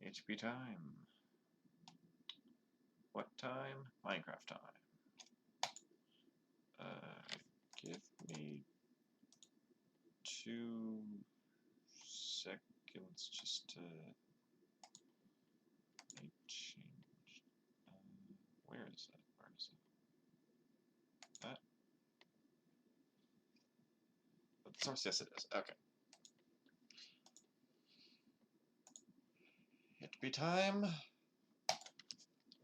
HP time. What time? Minecraft time. Give me 2 seconds just to make change. Where is it? Where is it? That? The source, yes it is. Okay. HP time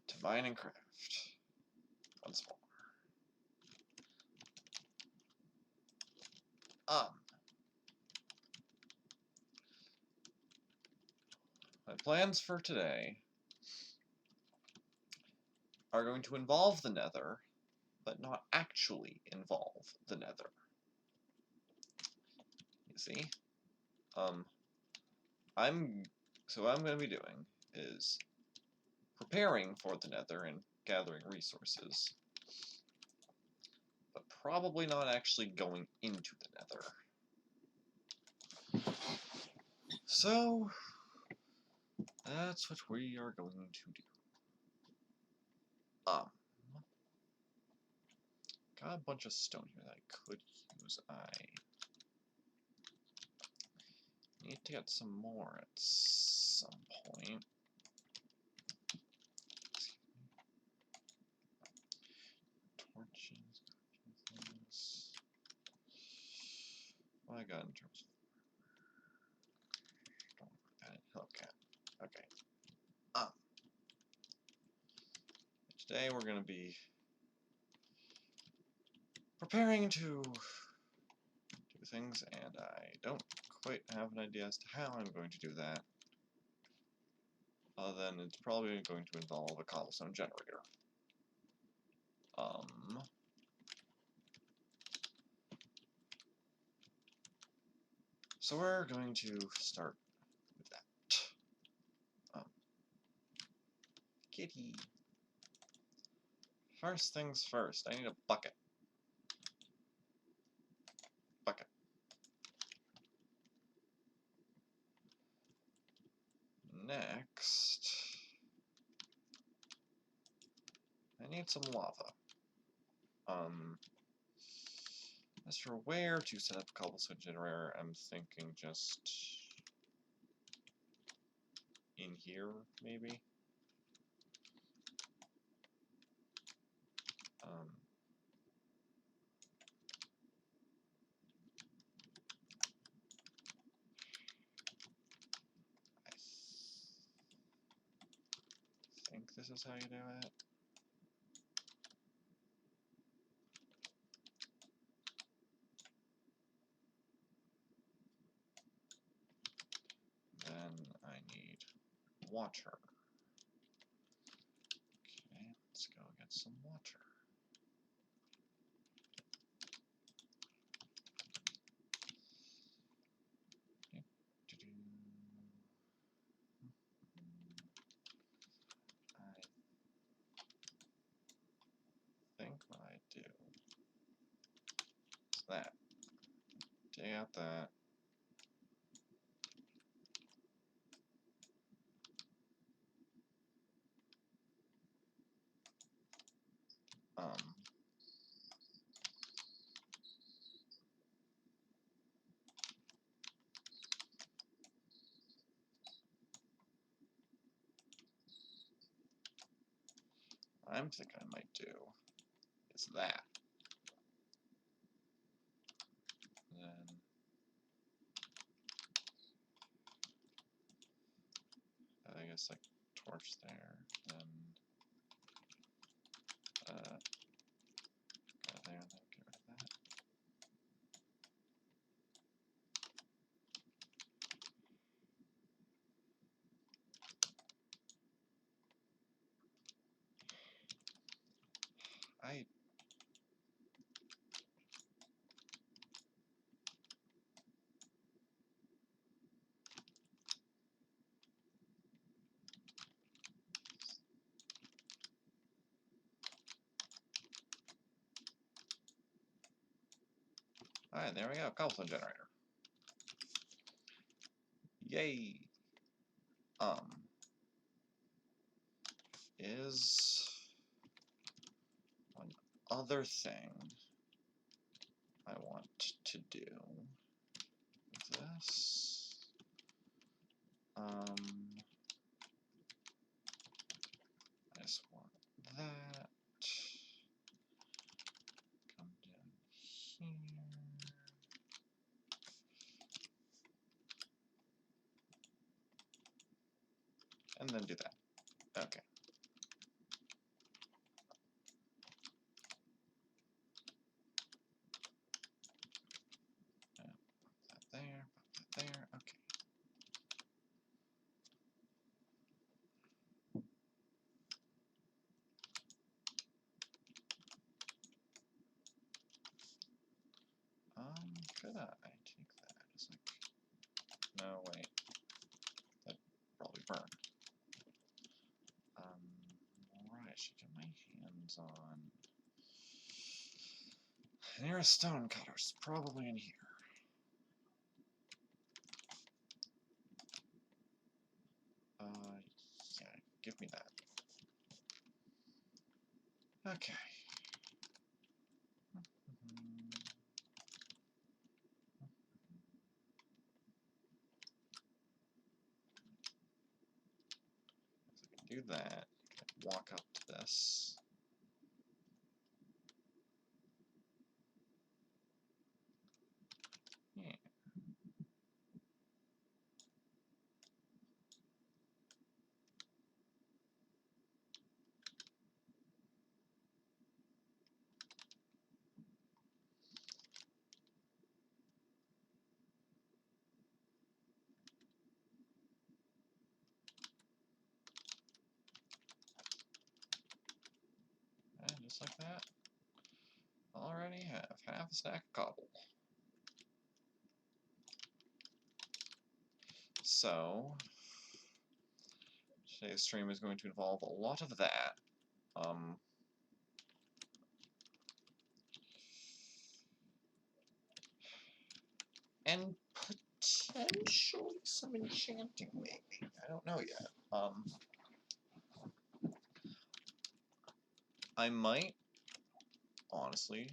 to mine and craft. Once more. My plans for today are going to involve the Nether, but not actually involve the Nether. You see? So what I'm going to be doing is preparing for the Nether and gathering resources, but probably not actually going into the Nether. So that's what we are going to do. Got a bunch of stone here that I could use. I need to get some more at some point. Torches, things. What I got in terms of Hellcat. Okay. Today we're going to be preparing to do things, and I don't quite have an idea as to how I'm going to do that. Other than it's probably going to involve a cobblestone generator. So we're going to start with that. Kitty. First things first, I need a bucket. Bucket. Next, I need some lava. As for where to set up a cobblestone generator, I'm thinking just in here, maybe. I think this is how you do it. Then I need water. Okay, let's go get some water. I think what I do is that. Dig out that. I'm thinking I might do is that. Then I guess like torch there, then go there, then get rid of that. Alright, there we go, cobblestone generator. Yay! is one other thing I want to do with this. I just want that. Come down here. And then do that. Okay. Pop that there, pop that there, okay. Could I take that? It's like, no, wait. That'd probably burn. Right, I should get my hands on. Nearest stone cutter's probably in here. Yeah, give me that. Okay. Do that. Walk up to this. Yeah. And just like that. Already have half a stack of cobble. So, today's stream is going to involve a lot of that. And potentially some enchanting, maybe. I don't know yet. I might, honestly,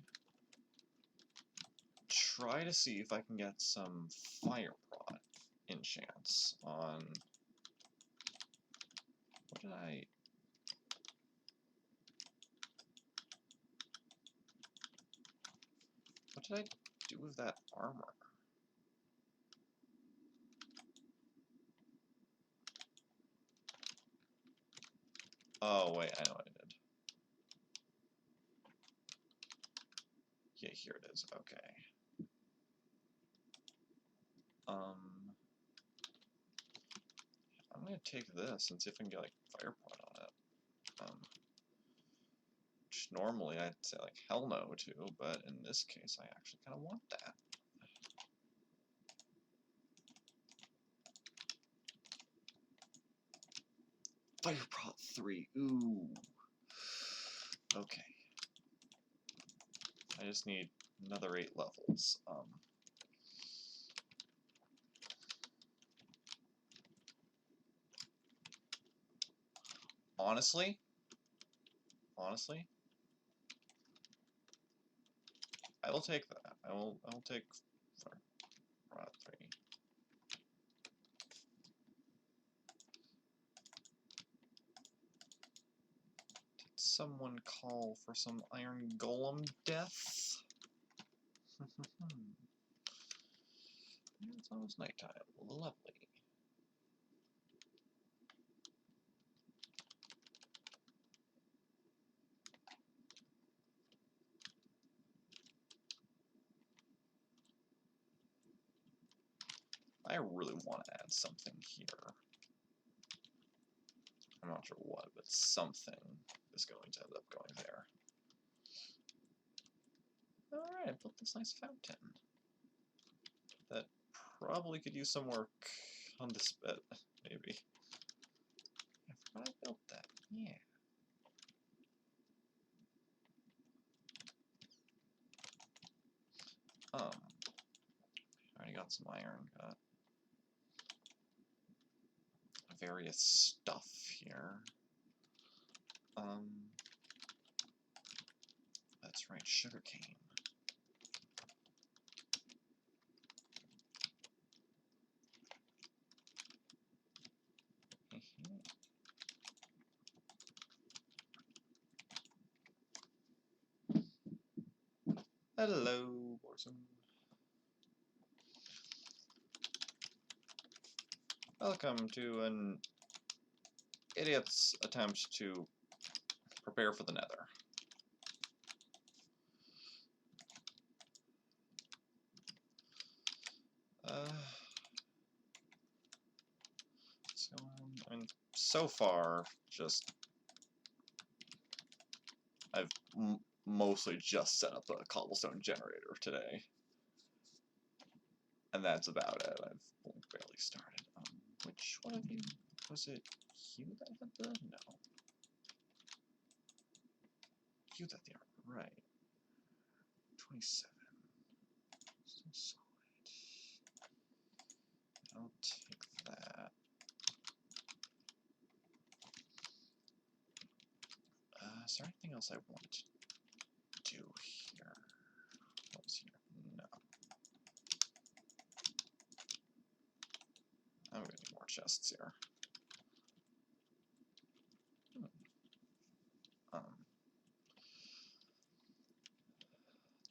try to see if I can get some fire prot enchants on... What did I... What did I do with that armor? Oh, wait, I know what I did. Yeah, here it is. Okay. I'm gonna take this and see if I can get, like, fire pot on it. Which normally I'd say, like, hell no to, but in this case I actually kind of want that. Fire Prot 3, ooh. Okay. I just need another 8 levels. Honestly, I will take that. I will take Fire Prot 3. Did someone call for some Iron Golem death? It's almost nighttime. Lovely. I really want to add something here. I'm not sure what, but something is going to end up going there. Alright, built this nice fountain. That probably could use some work on this bit, maybe. I forgot I built that. Yeah. Already got some iron, got various stuff here. That's right, sugarcane. Hello, Borson. Welcome to an idiot's attempt to prepare for the Nether. So, I mean, so far, I've mostly just set up a cobblestone generator today. And that's about it. I've only barely started. Which one of you? Was it you that had the? No. You that the armor, right. 27. Still solid. I'll take that. Is there anything else I want to do here? What was here? No. I'm gonna need more chests here.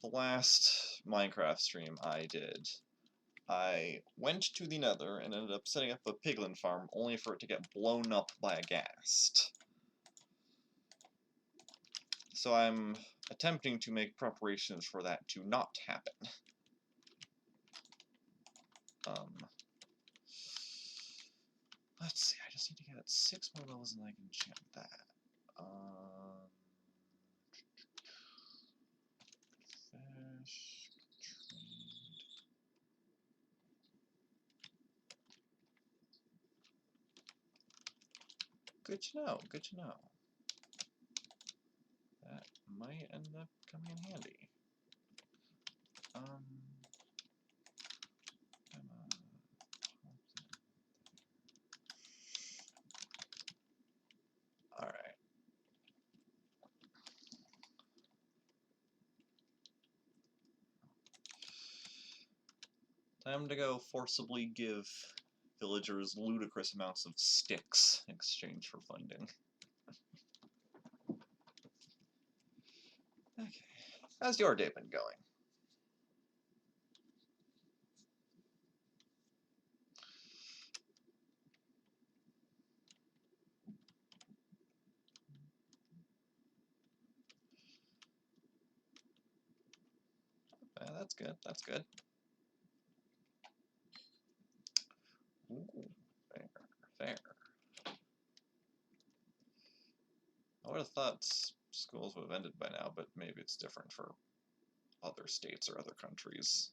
The last Minecraft stream I did, I went to the Nether and ended up setting up a piglin farm only for it to get blown up by a ghast. So I'm attempting to make preparations for that to not happen. Let's see, I just need to get 6 more levels and I can enchant that. Fish, trade. Good to know, good to know. That might end up coming in handy. Alright. Time to go forcibly give villagers ludicrous amounts of sticks in exchange for funding. Okay. How's your day been going? That's good, that's good. Ooh, fair, fair. I would have thought schools would have ended by now, but maybe it's different for other states or other countries.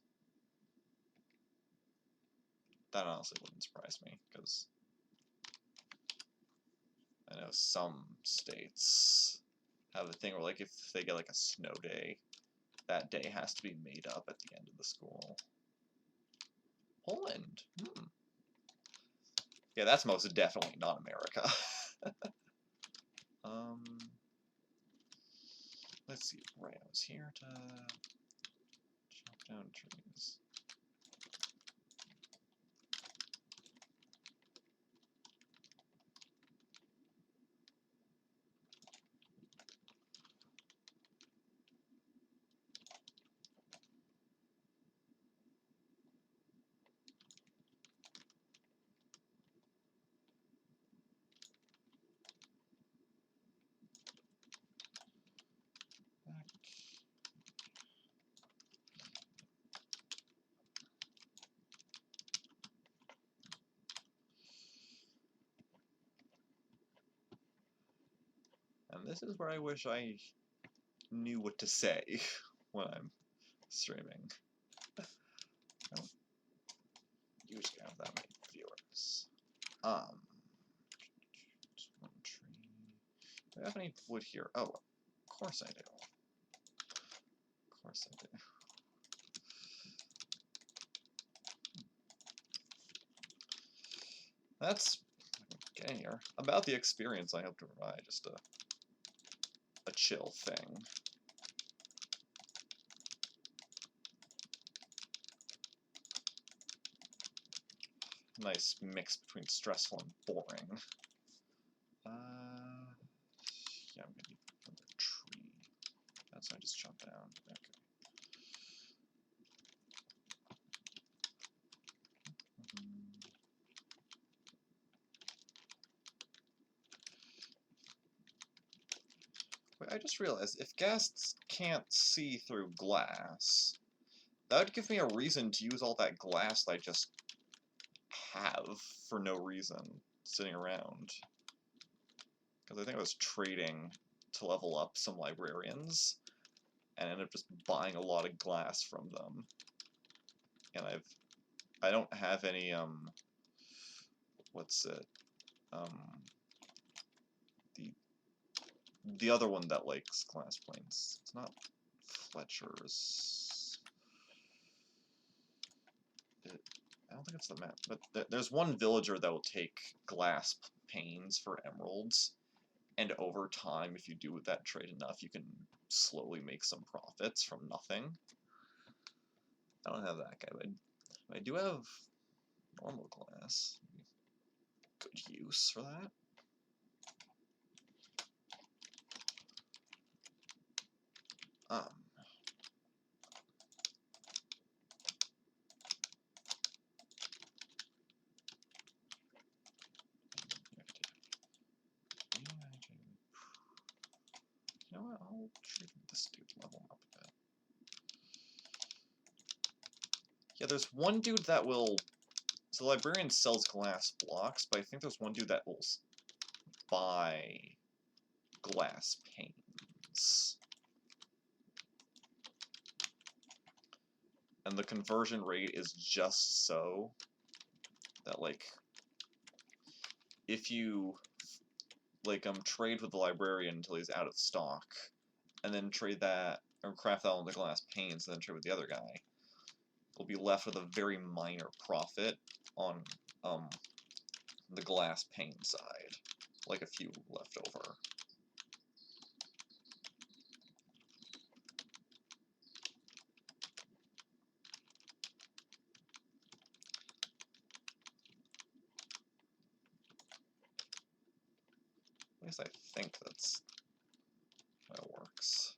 That honestly wouldn't surprise me, because I know some states have a thing where, like, if they get, like, a snow day, that day has to be made up at the end of the school. Poland? Yeah, that's most definitely not America. Let's see, right, I was here to chop down trees. And this is where I wish I knew what to say when I'm streaming. I don't usually have that many viewers. Just one tree. Do I have any wood here? Oh, of course I do. Of course I do. That's, getting here, about the experience I hope to provide, just to a chill thing. Nice mix between stressful and boring. Yeah, I'm gonna need another tree. That's why I just chopped down. Okay. Wait, I just realized, if ghasts can't see through glass, that would give me a reason to use all that glass that I just have for no reason, sitting around. Because I think I was trading to level up some librarians, and ended up just buying a lot of glass from them. And I don't have any, what's it, the other one that likes glass planes. It's not Fletcher's. I don't think it's the map, but there's one villager that will take glass panes for emeralds, and over time, if you do that trade enough, you can slowly make some profits from nothing. I don't have that guy, but I do have normal glass. Good use for that. You know what? I'll trade this dude, level him up a bit. Yeah, there's one dude that will. So the librarian sells glass blocks, but I think there's one dude that will buy glass panes. And the conversion rate is just so that, like, if you, like, trade with the librarian until he's out of stock, and then trade that, or craft that on the glass panes, and then trade with the other guy, we'll be left with a very minor profit on, the glass pane side. Like a few left over. At least I think that's how it works.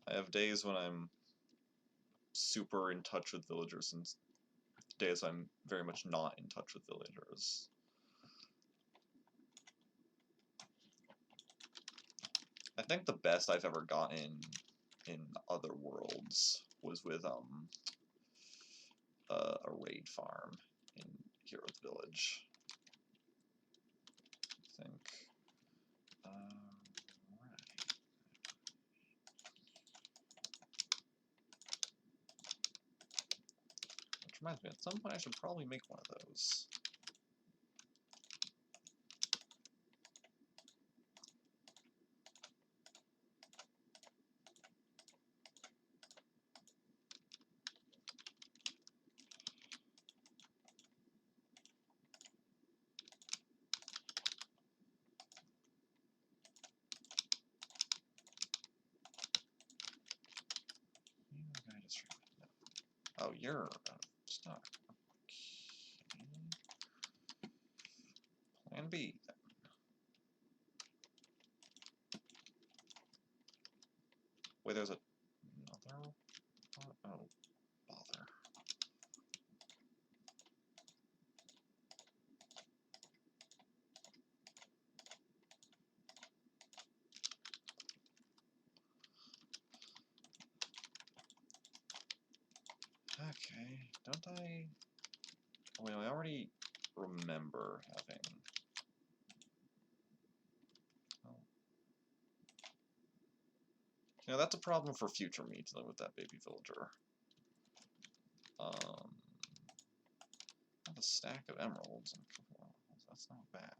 I have days when I'm super in touch with villagers, and days I'm very much not in touch with villagers. I think the best I've ever gotten in other worlds was with a raid farm in Hero's Village. I think. Which reminds me, at some point I should probably make one of those. Oh, you're stuck. Okay. Plan B. Wait, there's another. Oh, bother. Okay, don't I? Oh, wait, I already remember having. Oh. You know, that's a problem for future me, dealing with that baby villager. I have a stack of emeralds and a couple of emeralds. That's not bad.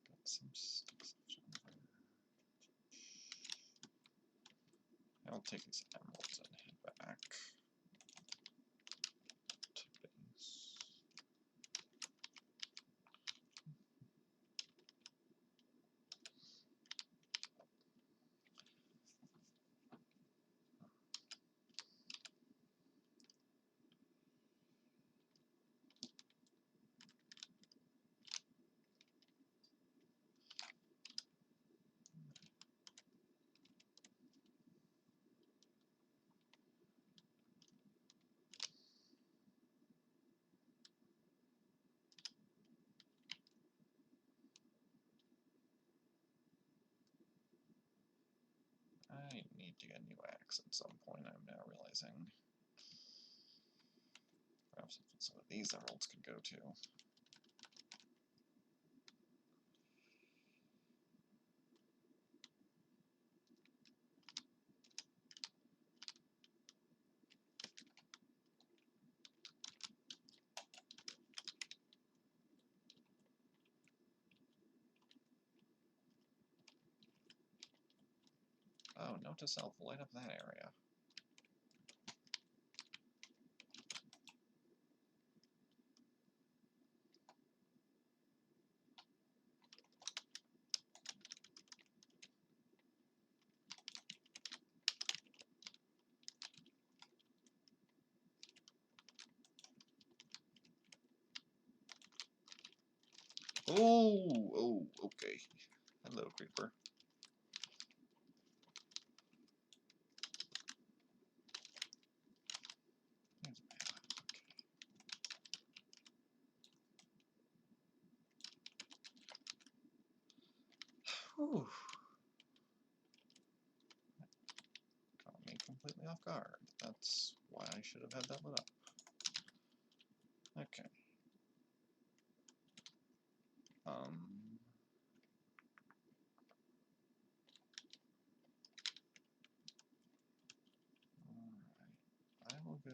Got some sticks over there. I'll take these emeralds and head back to base. I need to get a new axe at some point, I'm now realizing. Perhaps some of these emeralds could go to. Oh, note to self, light up that area. Oh, okay. Hello, creeper. Whew. Caught me completely off guard. That's why I should have had that lit up. Okay. Alright. I will go...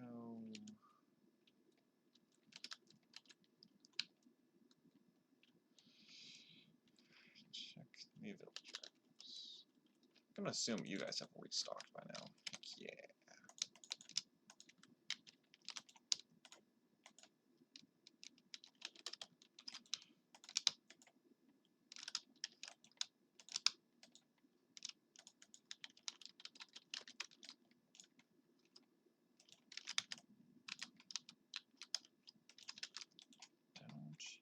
check the villagers. I'm gonna assume you guys have restocked by now. Yeah. Don't you...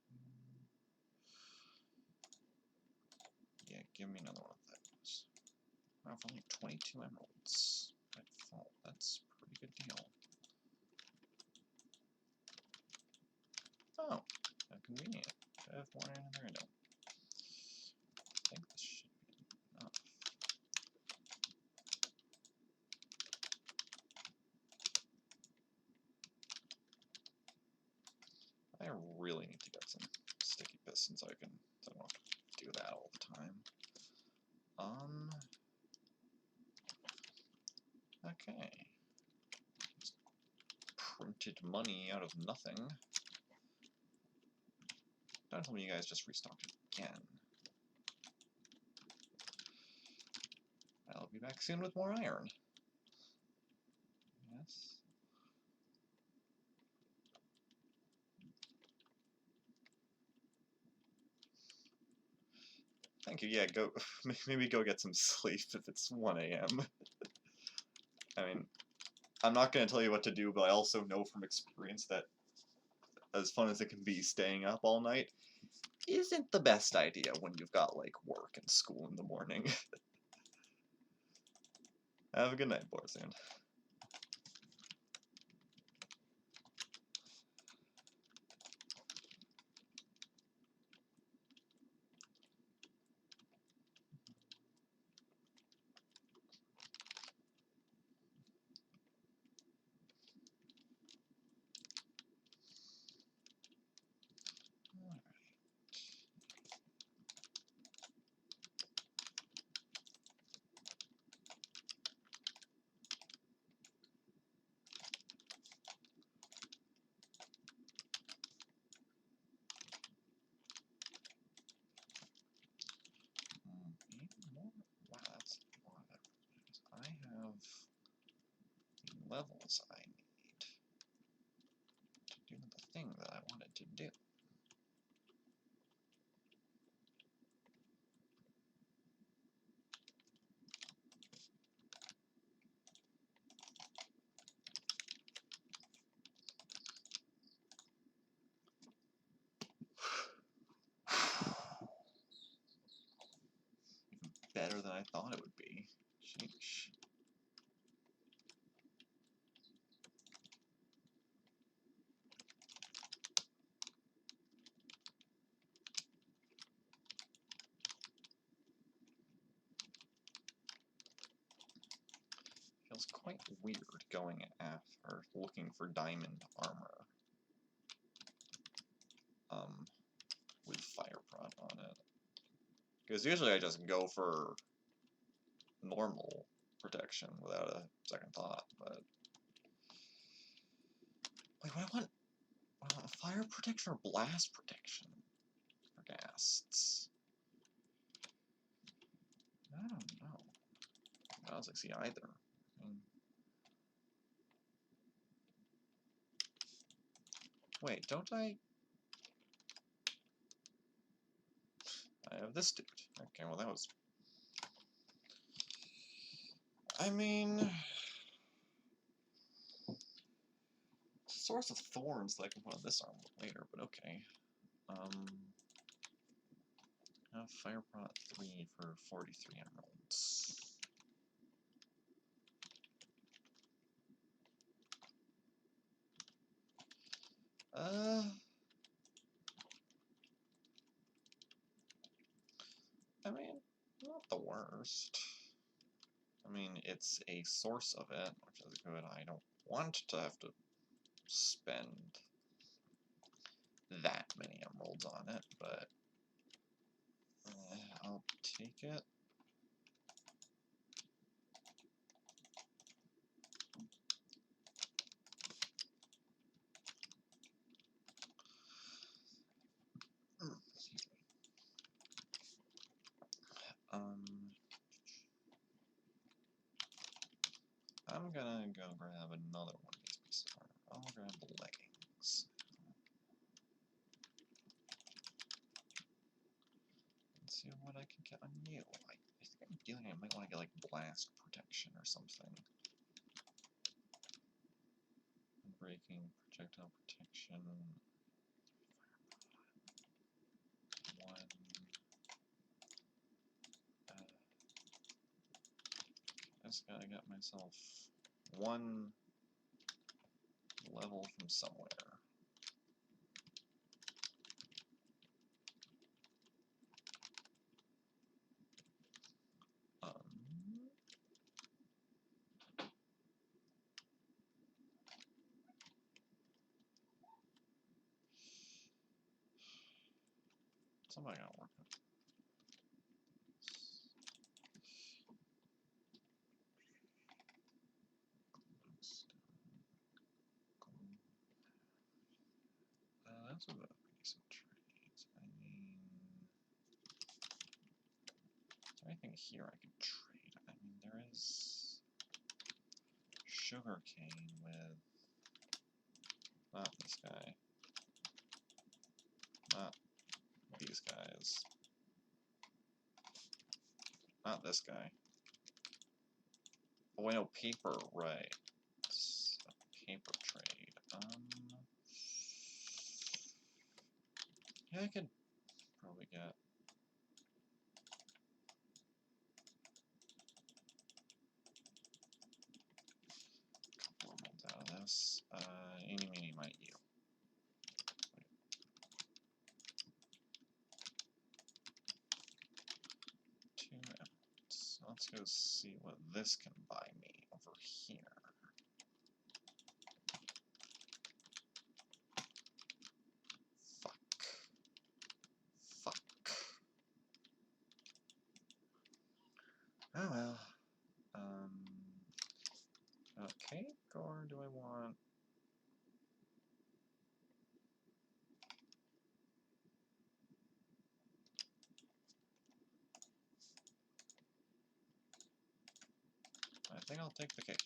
Yeah, give me another one of those. Wow, for only 22 emeralds by default. That's a pretty good deal. Oh, how convenient. I have more in there, I don't. I think this should be enough. I really need to get some sticky pistons so I don't have to do that all the time. Okay. Just printed money out of nothing. Don't tell me you guys just restocked again. I'll be back soon with more iron. Yes. Thank you. Yeah, go. Maybe go get some sleep if it's 1 a.m. I mean, I'm not going to tell you what to do, but I also know from experience that as fun as it can be, staying up all night isn't the best idea when you've got, like, work and school in the morning. Have a good night, Borzoon. minerals I need to do the thing that I wanted to do. Better than I thought it would be. Sheesh. Feels quite weird going after looking for diamond armor. With fire prod on it. Because usually I just go for normal protection without a second thought, but... Wait, what I want fire protection or blast protection for ghasts? I don't know. I don't see either. Wait, don't I have this dude. Okay, well that was... I mean... Source of Thorns that I can put on this armor later, but okay. Have Fire Prot 3 for 43 emeralds. I mean, not the worst. I mean, it's a source of it, which is good. I don't want to have to spend that many emeralds on it, but I'll take it. I'm gonna go grab another one of these pieces of armor. I'll grab the leggings. Let's see what I can get on you. I think I'm feeling I might want to get like blast protection or something. Breaking, projectile protection. One. I just gotta get myself one level from somewhere. Somebody gotta work it. That's about decent trades. I mean, is there anything here I can trade? I mean, there is sugar cane with not this guy, not these guys, not this guy. Oh wait, no, paper, right? It's a paper trade. Yeah, I could probably get a couple of emeralds out of this. Eeny, meeny, miny, you. Two emeralds. Let's go see what this can buy me over here. Oh well. Okay, or do I want... I think I'll take the cake.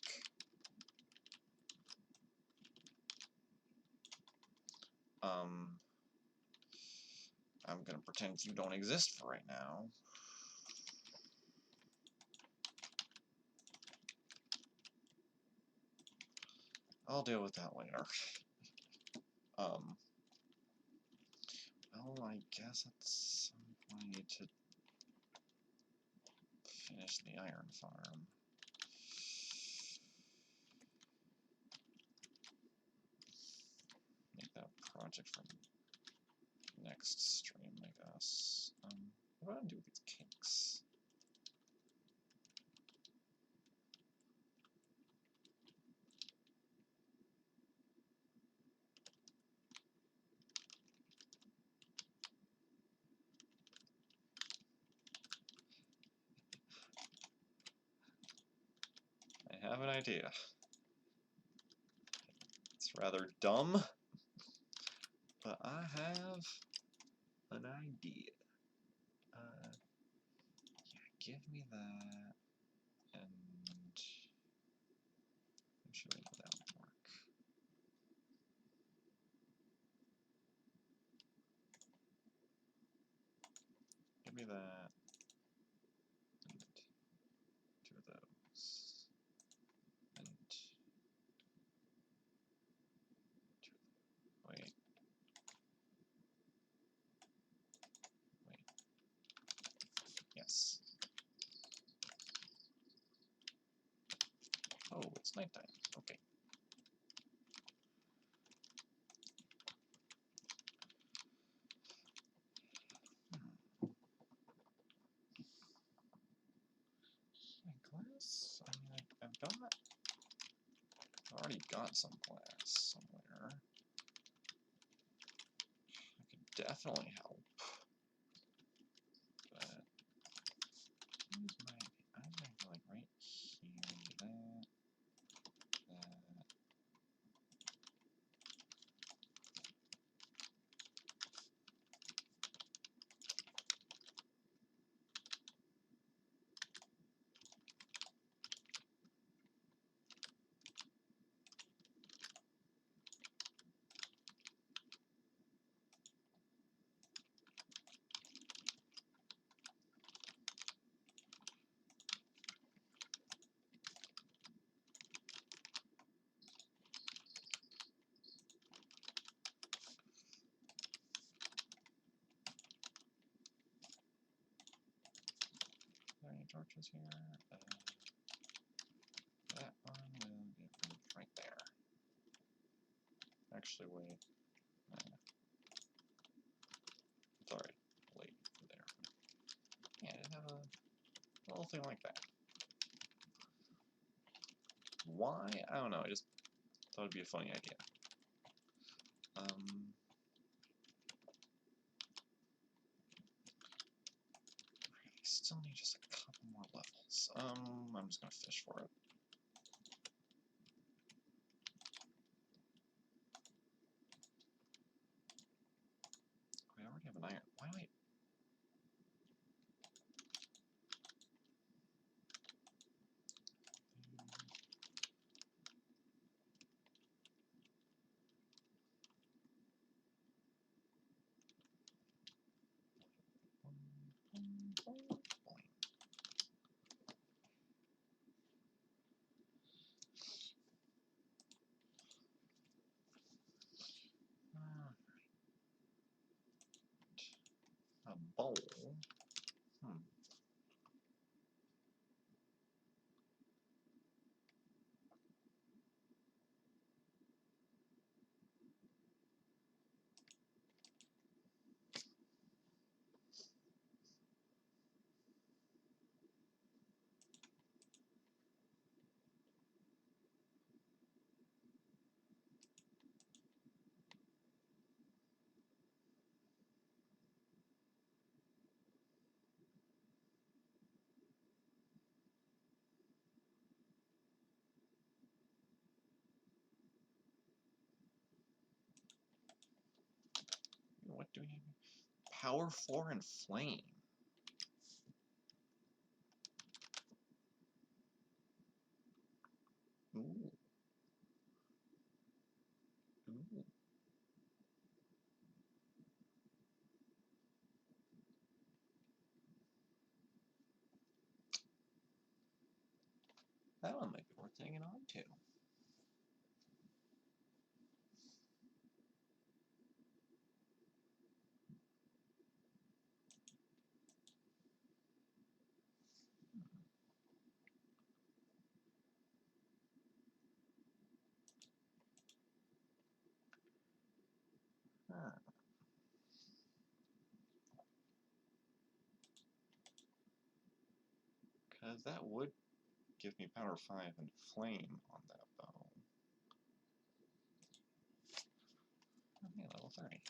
I'm gonna pretend you don't exist for right now. I'll deal with that later. Well, I guess at some point I need to finish the iron farm. Make that project for next stream, I guess. What do I do with these cakes? I have an idea. It's rather dumb, but I have an idea. Yeah, give me that, and I'm sure that would work. Give me that, and 2 of those, and 2 of those. Wait. Yes. Oh, it's nighttime. Okay. Glass? I mean, I've already got some glass somewhere. I could definitely help. But where's my? I'm gonna go like right here. That. Are there any torches here? That one will get moved right there. Actually, wait. It's already late there. Yeah, I have a little thing like that. Why? I don't know. I just thought it'd be a funny idea. I still need just a couple more levels. I'm just gonna fish for it. I already have an iron. Why do I? A bowl. What do we have? Power 4 and flame. Ooh. Ooh. That one might be worth hanging on to. Because that would give me power 5 and flame on that bow. Okay, level 30.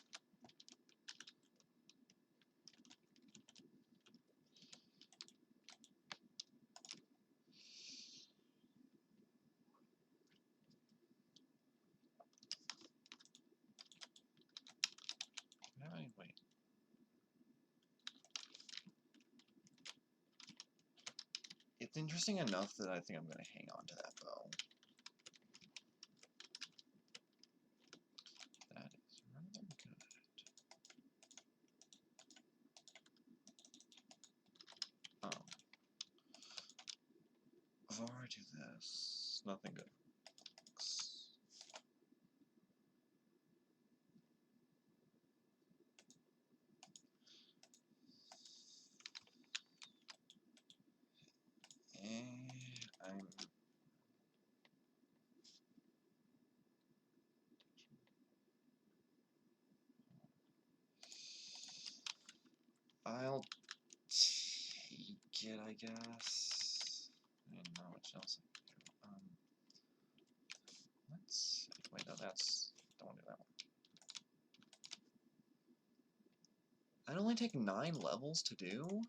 Wait. It's interesting enough that I think I'm going to hang on to that bow. That is rather good. Before I do this, nothing good. I'll take it, I guess. I don't know what else I can do. Let's see. Wait, no, that's... Don't want to do that one. I'd only take 9 levels to do?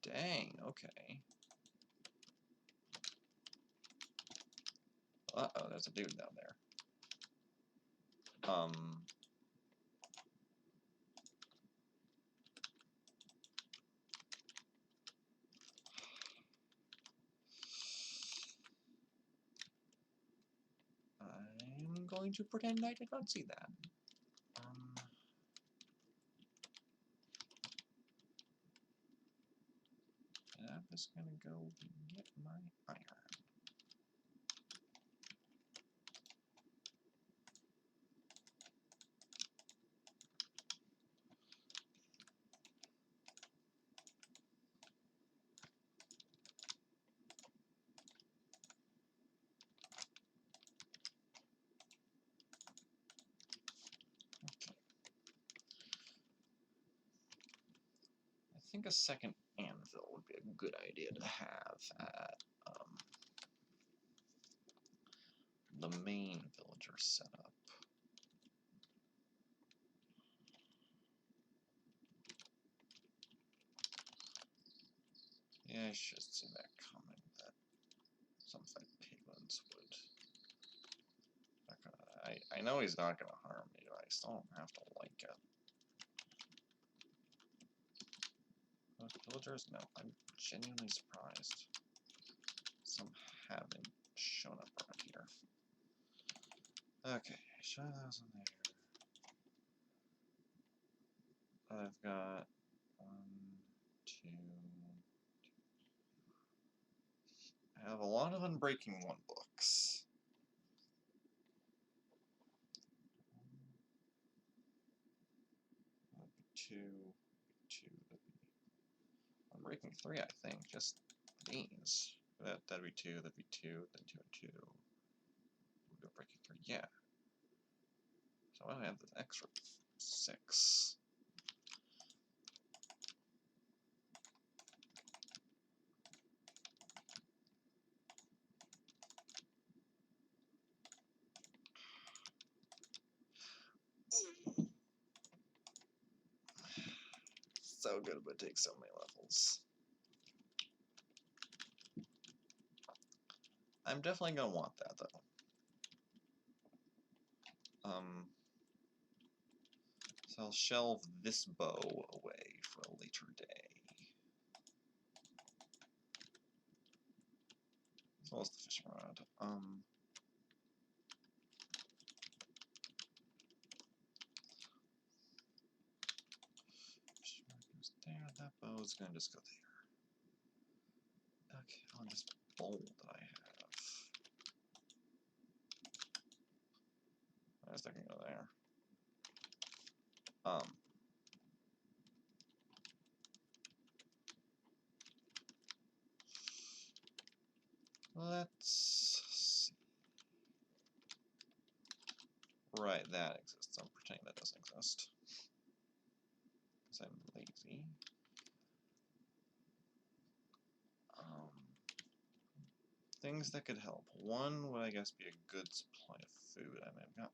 Dang, okay. Uh-oh, there's a dude down there. I'm going to pretend I did not see that. And I'm just gonna go get my iron. I think a second anvil would be a good idea to have at the main villager setup. Yeah, I should see that coming, that some fed piglins would. I know he's not going to harm me, but I still don't have to like it. Villagers? No, I'm genuinely surprised. Some haven't shown up around here. Okay, show those in there. I've got 1, 2. I have a lot of Unbreaking 1 books. 2, 2, Unbreaking 3, I think. Just these. That'd be 2, that'd be 2, then 2 and 2. We'll go Breaking 3, yeah. So I have this extra 6. So good, but it takes so many levels. I'm definitely gonna want that though. So I'll shelve this bow away for a later day. As well as the fishing rod. Fishing rod goes there, that bow is gonna just go there. on this bowl that I have. I guess that can go there. Let's see. Right, that exists. I'm pretending that doesn't exist. Because I'm lazy. Things that could help. One would, I guess, be a good supply of food. I mean,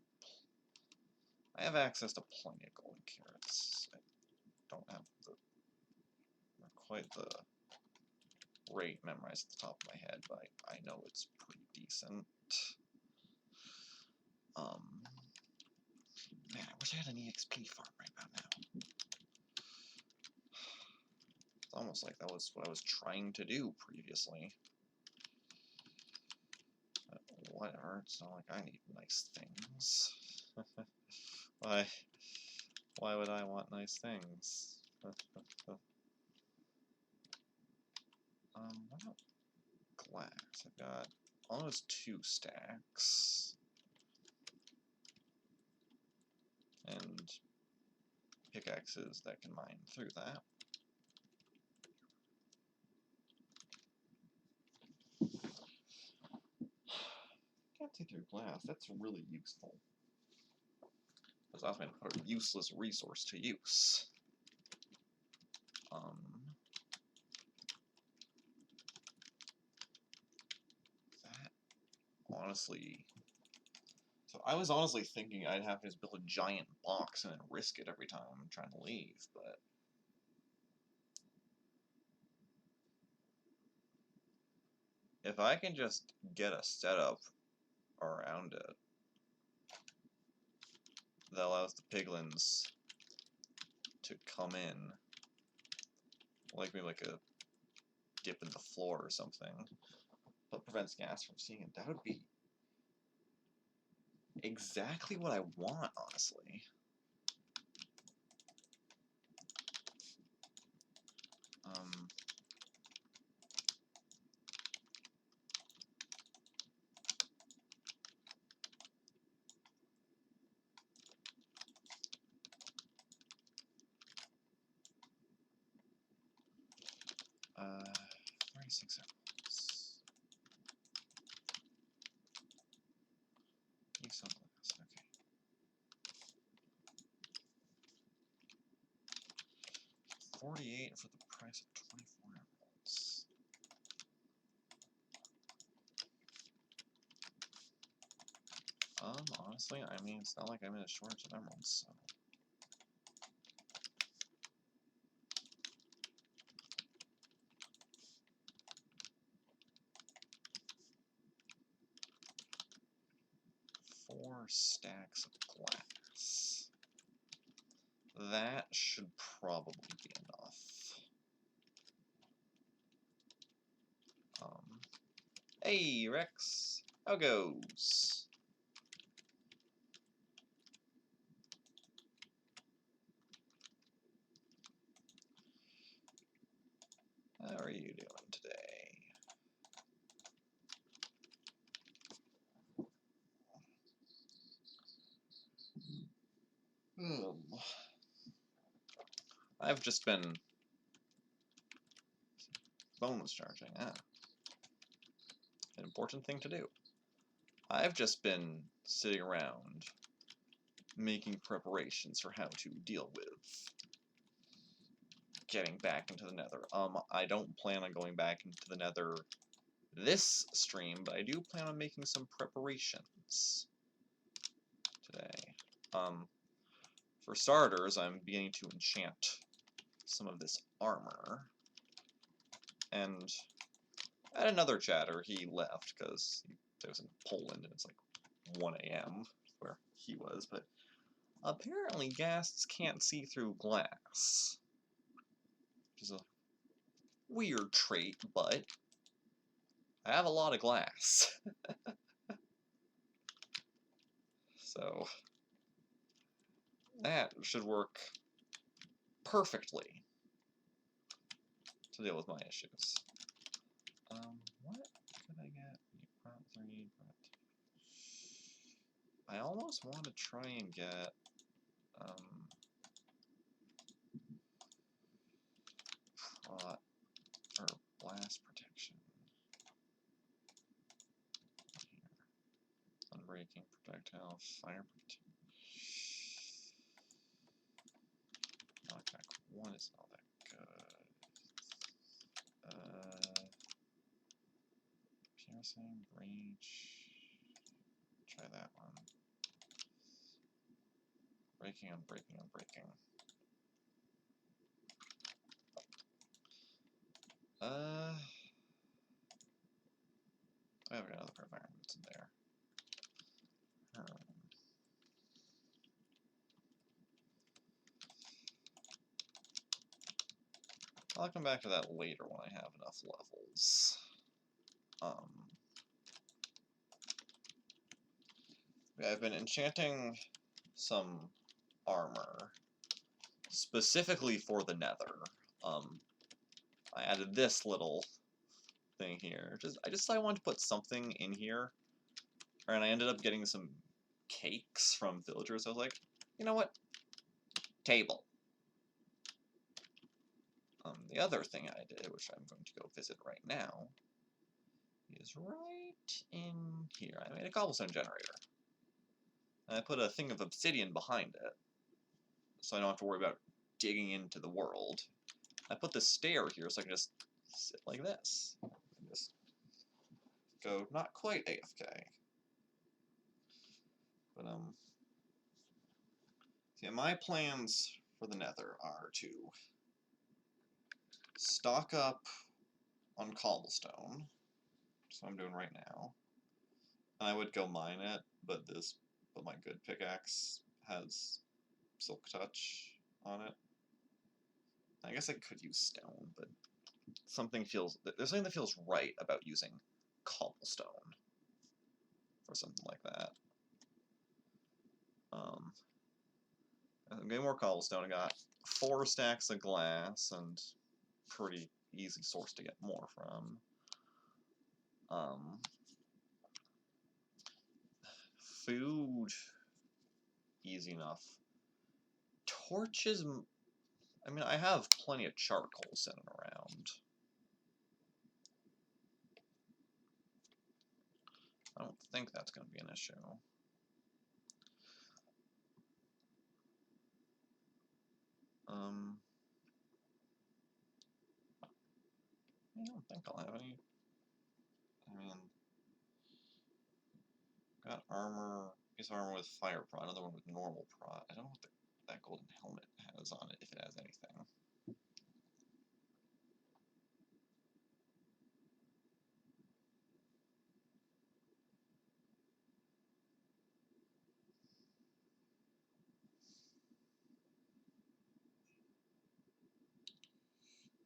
I have access to plenty of golden carrots. I don't have quite the rate memorized at the top of my head, but I know it's pretty decent. Man, I wish I had an EXP farm right about now. It's almost like that was what I was trying to do previously. But whatever, it's not like I need nice things. Why would I want nice things? What about glass? I've got almost 2 stacks. And pickaxes that can mine through that. Can't see through glass, that's really useful. Because I was going to put a useless resource to use. That honestly. So I was honestly thinking I'd have to just build a giant box and then risk it every time I'm trying to leave, but if I can just get a setup around it that allows the piglins to come in, like maybe like a dip in the floor or something, but prevents gas from seeing it, that would be exactly what I want, honestly. Uh, 36 emeralds. Use some glass, okay. $48 for the price of 24 emeralds. Honestly, I mean, it's not like I'm in a shortage of emeralds, so. Four stacks of glass. That should probably be enough. Hey, Rex. How goes? How are you doing today? I've just been bonus charging. An important thing to do. I've just been sitting around making preparations for how to deal with getting back into the Nether. I don't plan on going back into the Nether this stream, but I do plan on making some preparations today. For starters, I'm beginning to enchant some of this armor. And at another chatter, he left because he was in Poland and it's like 1 a.m. where he was, but apparently ghasts can't see through glass. Which is a weird trait, but I have a lot of glass. So that should work perfectly to deal with my issues. I almost want to try and get prot or blast protection. Here. Unbreaking, projectile, fire protection. Knockback 1 is not that good. Piercing, range. Try that one. Breaking, unbreaking, unbreaking. I have got another pair of iron boots in there. I'll come back to that later when I have enough levels. I've been enchanting some armor specifically for the Nether. I added this little thing here. I just wanted to put something in here, and I ended up getting some cakes from villagers. I was like, you know what? Table. The other thing I did, which I'm going to go visit right now, is right in here. I made a cobblestone generator. And I put a thing of obsidian behind it, so I don't have to worry about digging into the world. I put the stair here so I can just sit like this. And just go not quite AFK. But, see, my plans for the Nether are to stock up on cobblestone, which is what I'm doing right now. And I would go mine it, but my good pickaxe has silk touch on it. I guess I could use stone, but there's something that feels right about using cobblestone for something like that. I'm getting more cobblestone. I got 4 stacks of glass, and pretty easy source to get more from. Food, easy enough. Torches, I mean, I have plenty of charcoal sitting around. I don't think that's going to be an issue. I don't think I'll have any. I mean, got armor, piece of armor with fire prot, another one with normal prot. I don't know what that golden helmet has on it, if it has anything.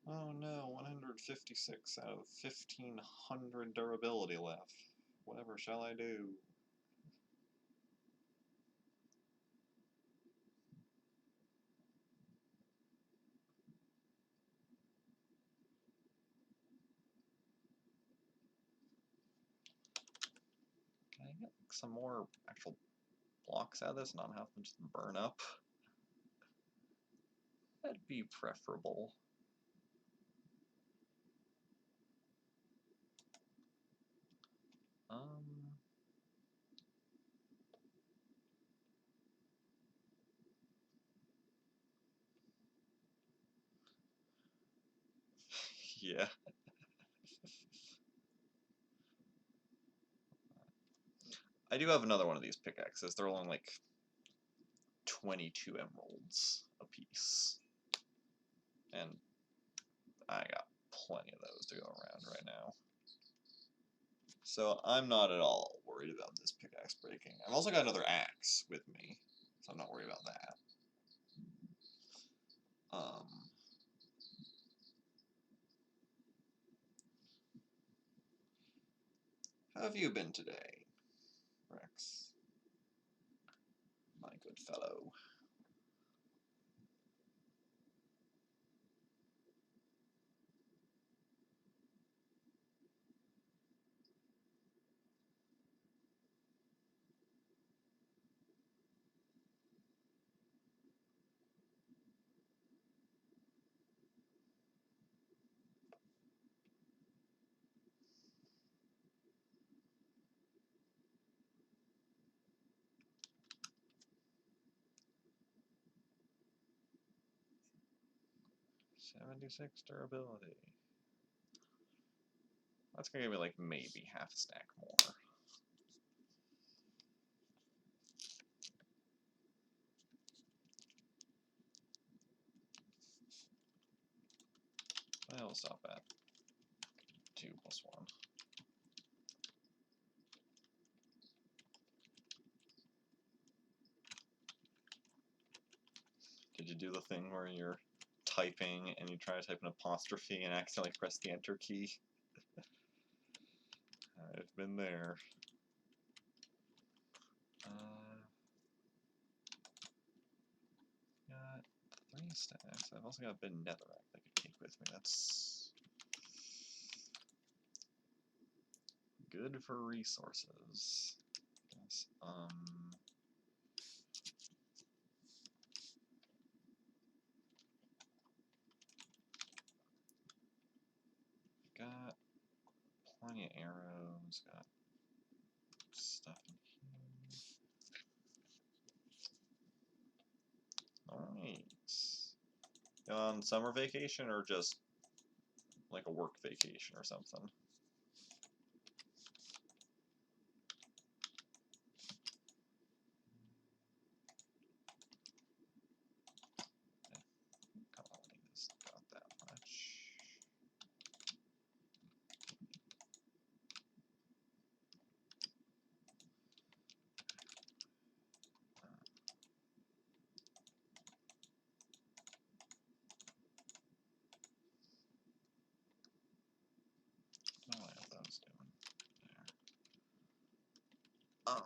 Oh no, 156 out of 1500 durability left. Whatever shall I do? Can I get some more actual blocks out of this and not have them just burn up? That'd be preferable. Yeah. I do have another one of these pickaxes. They're only like 22 emeralds a piece. And I got plenty of those to go around right now. So I'm not at all worried about this pickaxe breaking. I've also got another axe with me, so I'm not worried about that. How have you been today, Rex? My good fellow. 76 durability. That's gonna give me like maybe half a stack more. I'll stop at 2 plus 1. Did you do the thing where you're typing and you try to type an apostrophe and accidentally press the enter key? I've been there. Got 3 stacks. I've also got a bit of netherrack I could take with me. That's good for resources. Yes. Got plenty of arrows. Got stuff in here. Nice. On summer vacation or just like a work vacation or something? Colonies got that much. What are those doing there? Oh.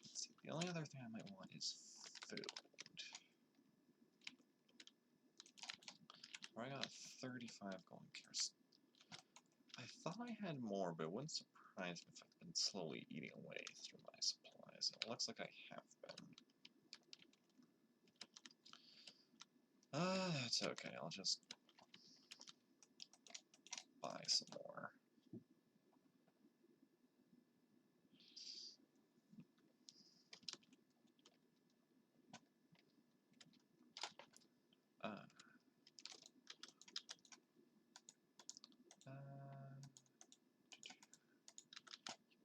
Let's see. The only other thing I might want is food. Where I got 35 golden carrots. I thought I had more, but it wouldn't surprise me if I've been slowly eating away through my supplies. It looks like I have been. That's okay. I'll just buy some more.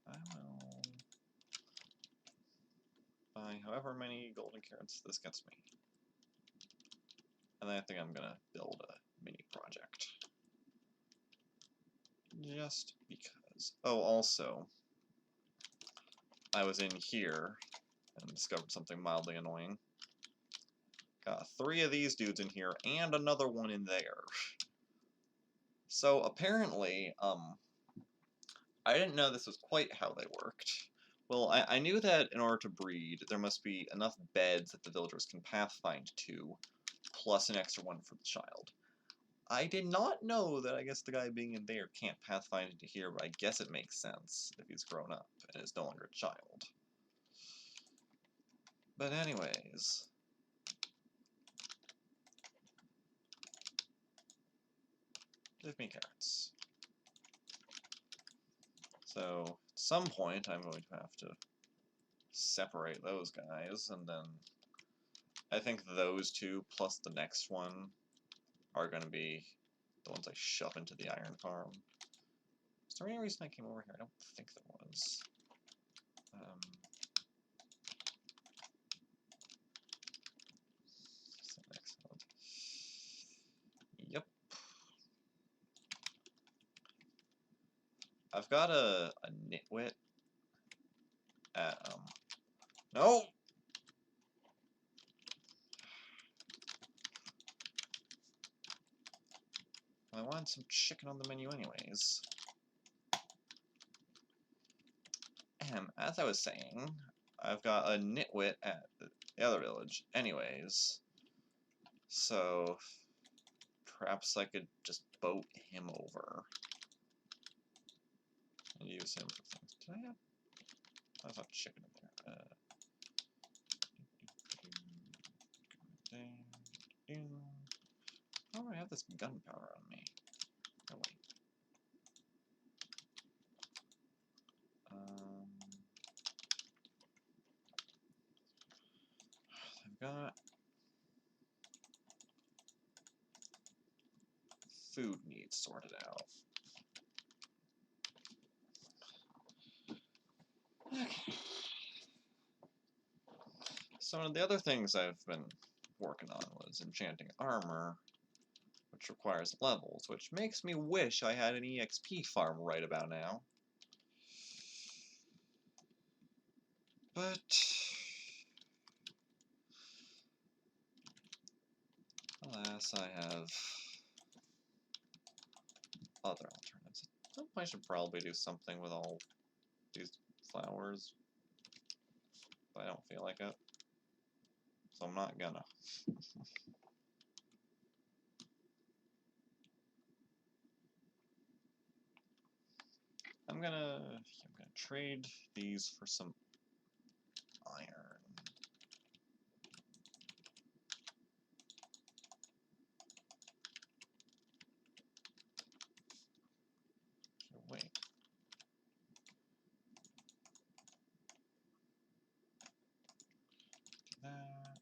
I will buy however many golden carrots this gets me. And then I think I'm gonna build a mini project. Just because. Oh, also, I was in here and discovered something mildly annoying. Got 3 of these dudes in here and another one in there. So apparently, I didn't know this was quite how they worked. Well, I knew that in order to breed, there must be enough beds that the villagers can pathfind to, plus an extra one for the child. I did not know that I guess the guy being in there can't pathfind into here, but I guess it makes sense if he's grown up and is no longer a child. But anyways... give me carrots. So, at some point, I'm going to have to separate those guys, and then I think those 2 plus the next one are going to be the ones I shove into the iron farm. Is there any reason I came over here? I don't think there was. Excellent. Yep. I've got a nitwit at, no! I wanted some chicken on the menu anyways. And as I was saying, I've got a nitwit at the other village anyways. So perhaps I could just boat him over and use him for things. Did I have? I thought chicken in there. Oh, I have this gunpowder on me. Oh wait. I've got food needs sorted out. Okay. So one of the other things I've been working on was enchanting armor, which requires levels, which makes me wish I had an EXP farm right about now. But alas, I have other alternatives. I should probably do something with all these flowers, but I don't feel like it, so I'm not gonna. I'm gonna trade these for some iron. Wait. That.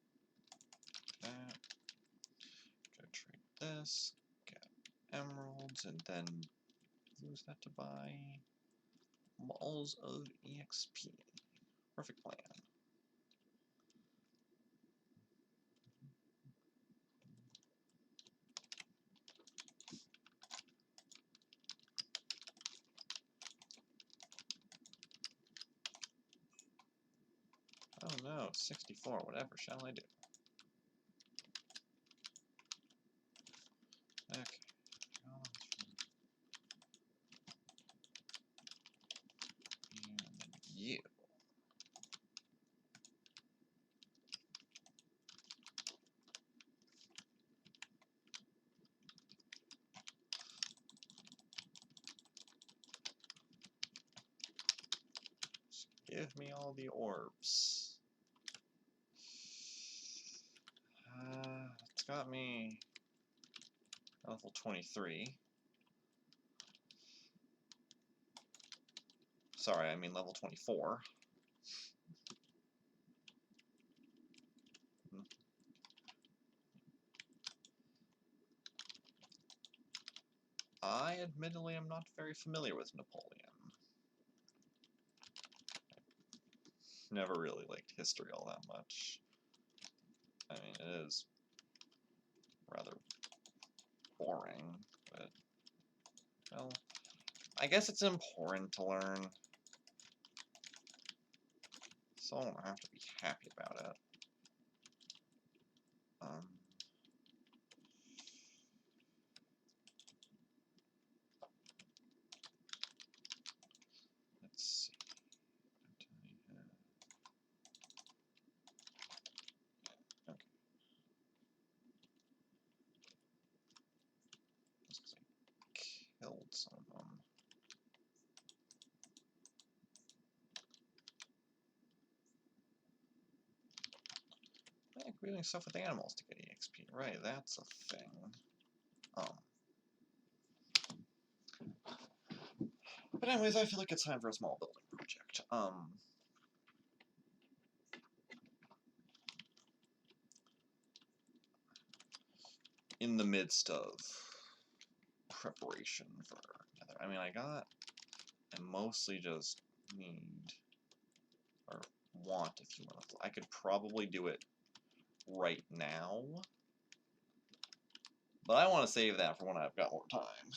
Go trade this. Get emeralds, and then use that to buy balls of EXP. Perfect plan. Oh no, 64, whatever shall I do? Okay. And you. Just give me all the orbs. It's got me level 23. Sorry, I mean level 24. I admittedly am not very familiar with Napoleon. Never really liked history all that much. I mean, it is rather boring, but, well, I guess it's important to learn, so I don't have to be happy about it. Let's see. Okay. Just 'cause I killed some of them. I like doing stuff with animals to get EXP. Right, that's a thing. But anyways, I feel like it's time for a small building project. In the midst of preparation for Nether. I mean, I mostly just need, or want, if you will. I could probably do it right now, but I want to save that for when I've got more time,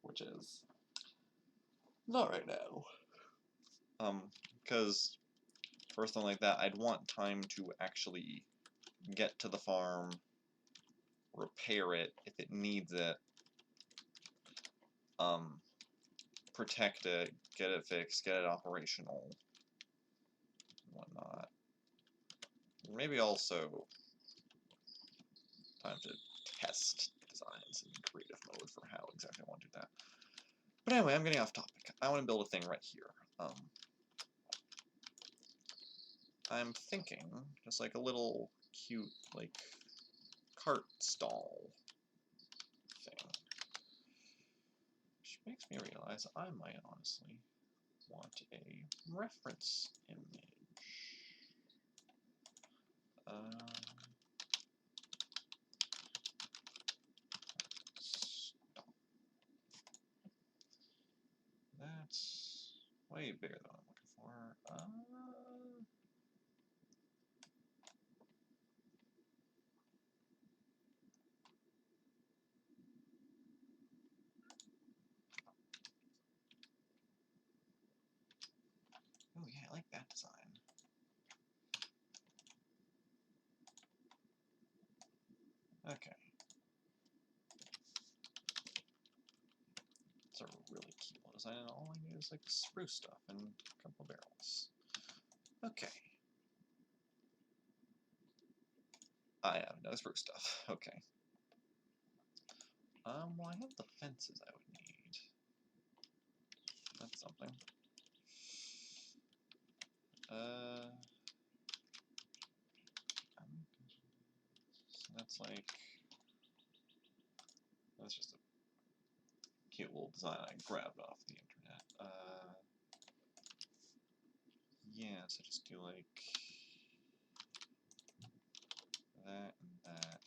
which is not right now. Because for something like that, I'd want time to actually get to the farm, repair it if it needs it, protect it, get it fixed, get it operational, and whatnot. Maybe also time to test designs in creative mode for how exactly I want to do that. But anyway, I'm getting off topic. I want to build a thing right here. I'm thinking just like a little cute, like, cart stall thing. Which makes me realize I might honestly want a reference image. way bigger than what I'm looking for. Oh yeah, I like that design. Okay. It's a really cute little design, and all I need is like spruce stuff and a couple barrels. Okay. I have no spruce stuff. Okay. Well, I have the fences I would need. That's something. So that's like, that's just a cute little design I grabbed off the internet. Yeah, so just do like that and that,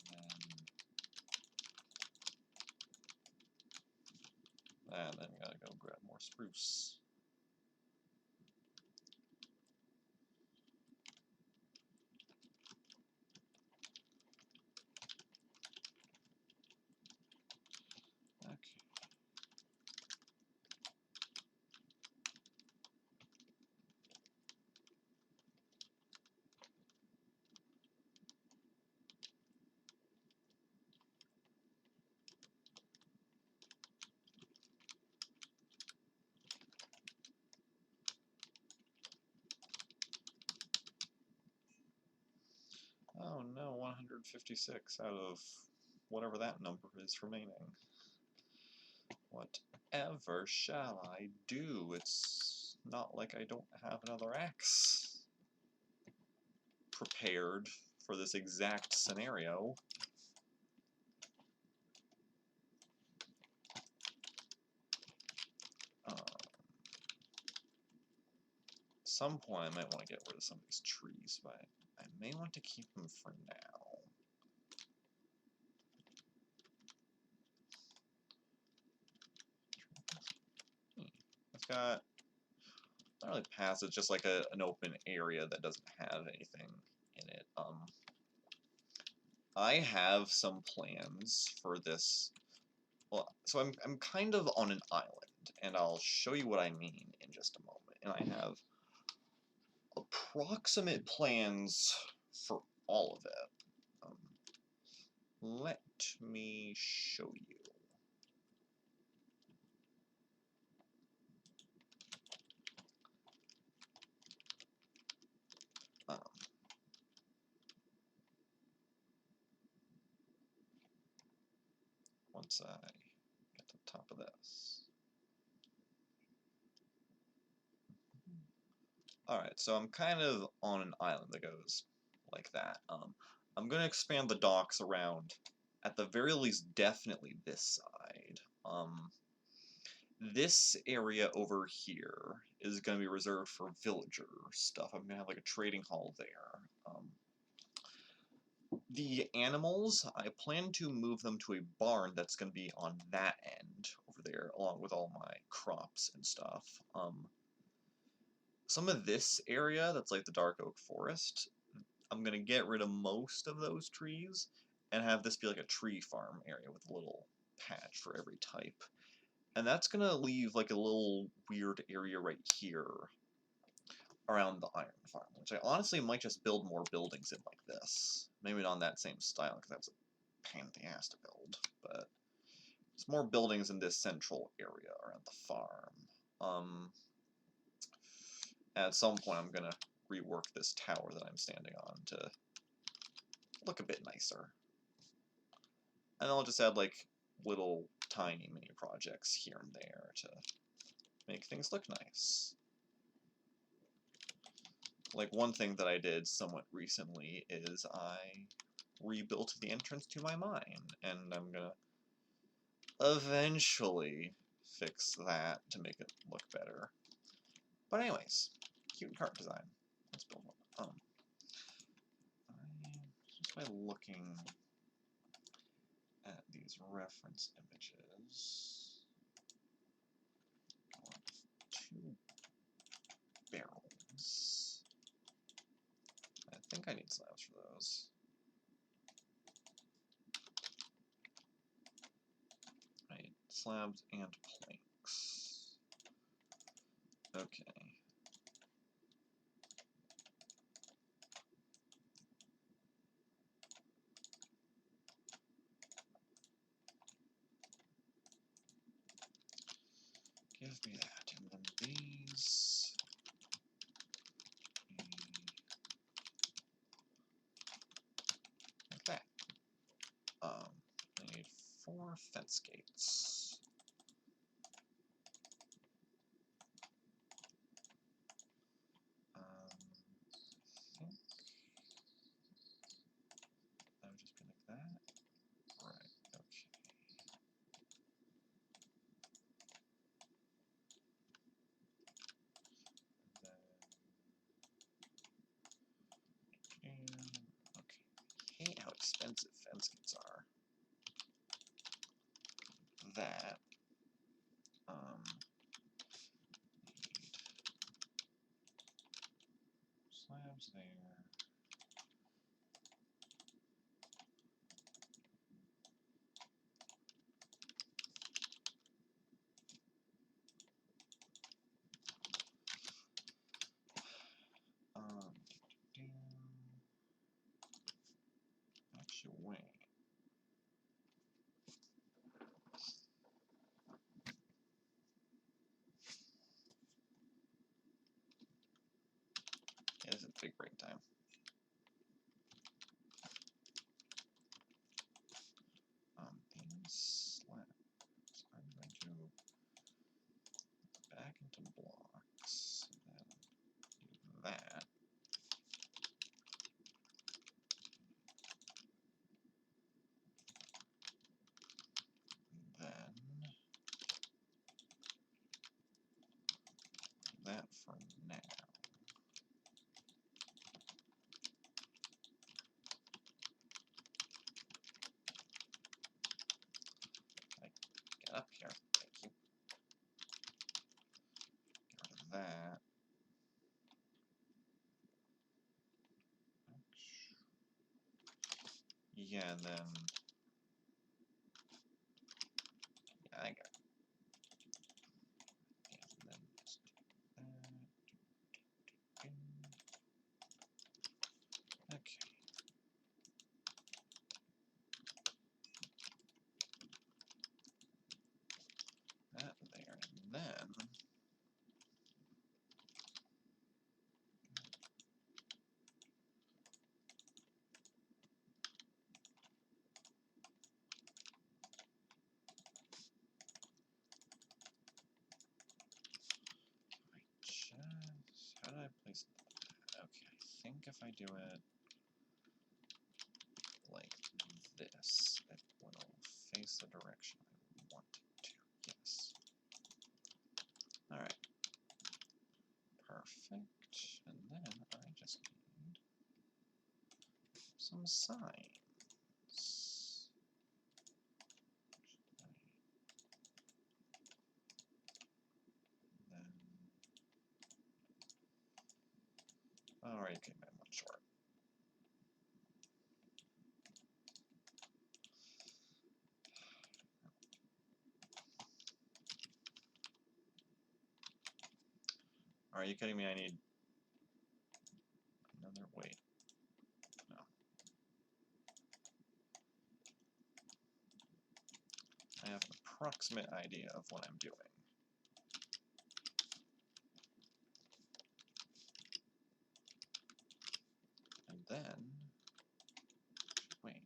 and then we gotta go grab more spruce. Okay. Oh no, 156 out of whatever that number is remaining. Whatever shall I do? It's not like I don't have another axe prepared for this exact scenario. At some point I might want to get rid of some of these trees, but I may want to keep them for now. It's got not really paths, it's just like an open area that doesn't have anything in it. I have some plans for this. Well, so I'm kind of on an island, and I'll show you what I mean in just a moment. And I have approximate plans for all of it. Let me show you. Once I get to the top of this. Alright, so I'm kind of on an island that goes like that. I'm going to expand the docks around, at the very least, definitely this side. This area over here is going to be reserved for villager stuff. I'm going to have like a trading hall there. The animals, I plan to move them to a barn that's going to be on that end over there, along with all my crops and stuff. Some of this area, that's like the dark oak forest, I'm going to get rid of most of those trees and have this be like a tree farm area with a little patch for every type. And that's going to leave like a little weird area right here around the iron farm, which I honestly might just build more buildings in like this. Maybe not in that same style, because that's a pain in the ass to build, but there's more buildings in this central area around the farm. At some point I'm going to rework this tower that I'm standing on to look a bit nicer. And I'll just add like little tiny mini projects here and there to make things look nice. Like one thing that I did somewhat recently is I rebuilt the entrance to my mine, and I'm gonna eventually fix that to make it look better. But anyways, cute cart design. Let's build one. Just by looking at these reference images, 2 I need slabs for those. I need slabs and planks. Okay. Give me that, and then these. Like that. I need 4 fence gates. I think that would just be like that. Right, okay. Okay. I hate how expensive fence kits are. That. Slabs there. Actually, wait. Yeah, this is big break time. These slabs, I'm going to back into blocks, and then do that. Then that for now. Get up here. Thank you. Get rid of that. Yeah, and then yeah, I got it. And then just do that. Okay. That there, and then how did I place that? Okay, I think if I do it like this, it will face the direction I want it to. Yes. Alright. Perfect. And then I just need some signs. Then alright, okay, I'm one short. Are you kidding me? I need another wait. No. I have an approximate idea of what I'm doing. And then wait.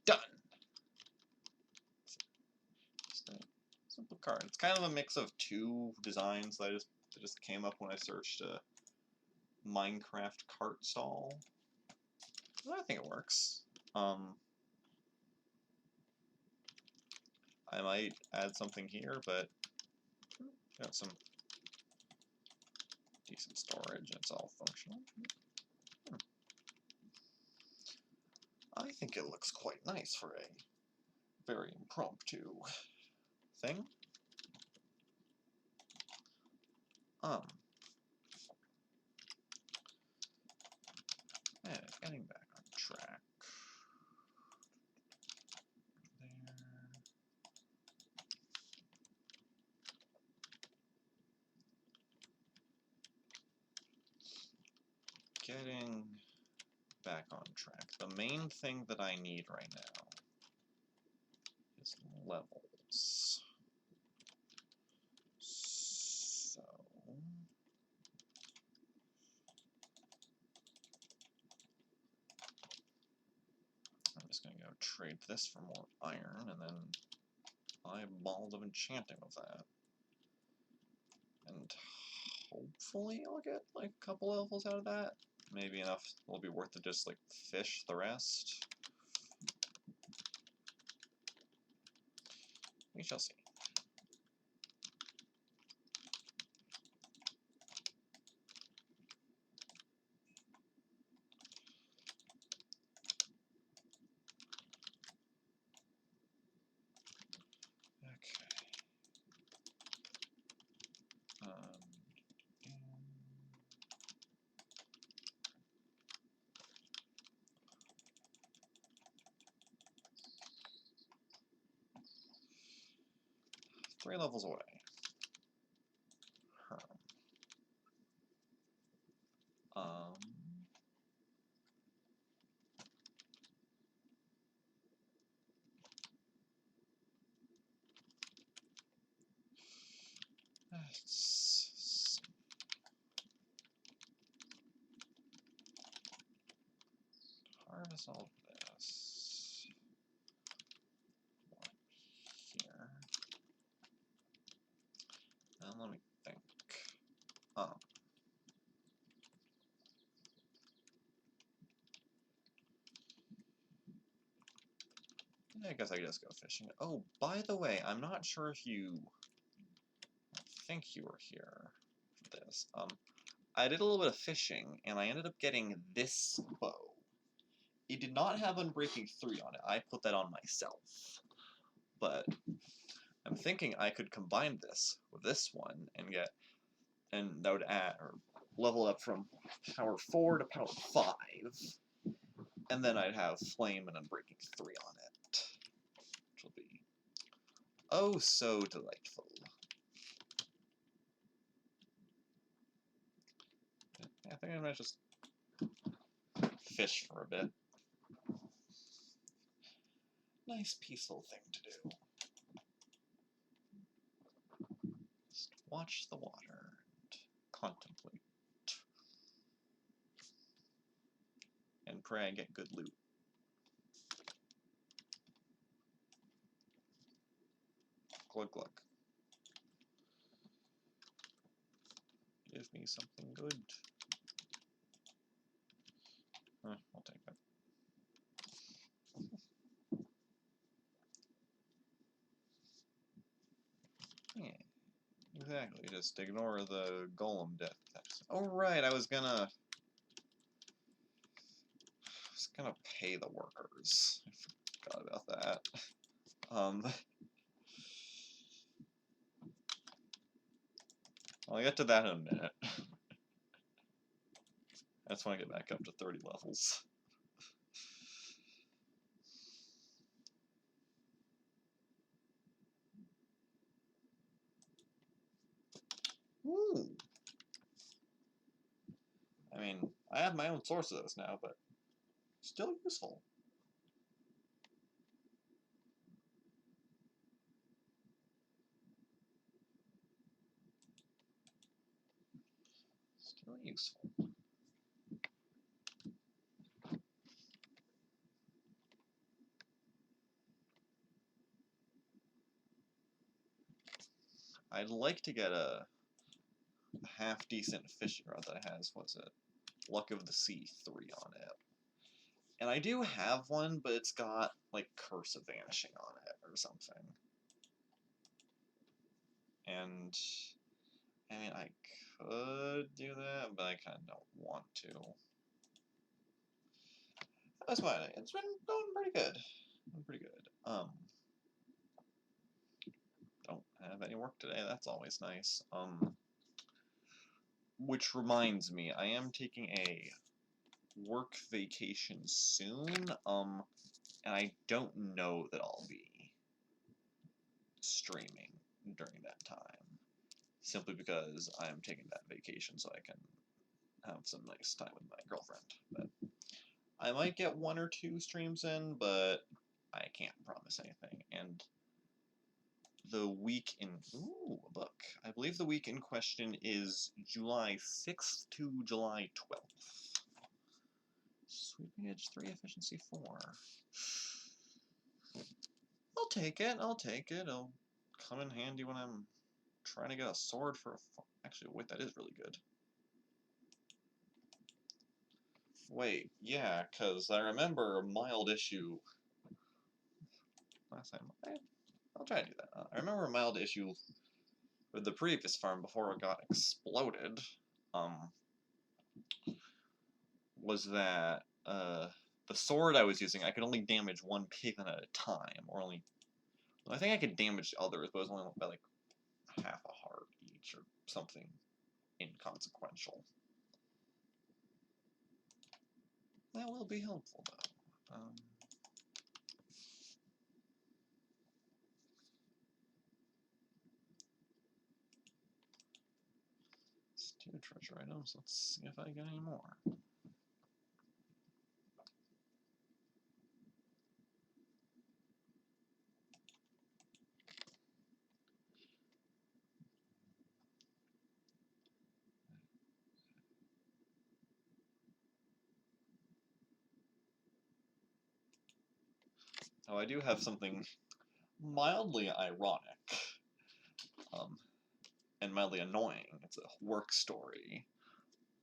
Done! Just a simple card. It's kind of a mix of 2 designs that just came up when I searched a Minecraft cart stall. I think it works. I might add something here, but got some decent storage. It's all functional. I think it looks quite nice for a very impromptu thing. Yeah, getting back on track. There. Getting back on track. The main thing that I need right now is levels. So I'm just gonna go trade this for more iron and then buy balls of enchanting with that. And hopefully I'll get like a couple levels out of that. Maybe enough will be worth to just like fish the rest. We shall see. Okay. 3 levels away. Let's harvest all of this. Here. And let me think. I guess I could just go fishing. Oh, by the way, I'm not sure if you... I think you were here for this. I did a little bit of fishing, and I ended up getting this bow. It did not have Unbreaking 3 on it. I put that on myself. But I'm thinking I could combine this with this one and get... And that would add, or level up from power 4 to power 5. And then I'd have Flame and Unbreaking 3 on it. Which will be oh so delightful. I think I might just fish for a bit. Nice peaceful thing to do. Just watch the water and contemplate. And pray I get good loot. Glug glug. Give me something good. I'll take that. Yeah, exactly. Just ignore the golem death. Oh right, I was gonna pay the workers. I forgot about that. I'll get to that in a minute. That's when I get back up to 30 levels. Ooh. I mean, I have my own source of this now, but still useful. Still useful. I'd like to get a half-decent fishing rod that has, what's it? Luck of the Sea 3 on it. And I do have one, but it's got, like, Curse of Vanishing on it or something. And, I mean, I could do that, but I kind of don't want to. That's fine. It's been going pretty good. Don't have any work today. That's always nice. which reminds me, I am taking a work vacation soon, and I don't know that I'll be streaming during that time, simply because I'm taking that vacation so I can have some nice time with my girlfriend. But I might get 1 or 2 streams in, but I can't promise anything. And the week in... Ooh, a book. I believe the week in question is July 6th to July 12th. Sweeping Edge 3, Efficiency 4. I'll take it, I'll take it. It'll come in handy when I'm trying to get a sword for a... Actually, wait, that is really good. Wait, yeah, because I remember mild issue... Last time... I'll try to do that. I remember a mild issue with the previous farm before it got exploded, was that, the sword I was using, I could only damage 1 pigman at a time, or only... I think I could damage others, but it was only by, like, half a heart each, or something inconsequential. That will be helpful, though. It's 2 treasure items. Let's see if I get any more. Oh, I do have something mildly ironic, and mildly annoying. It's a work story.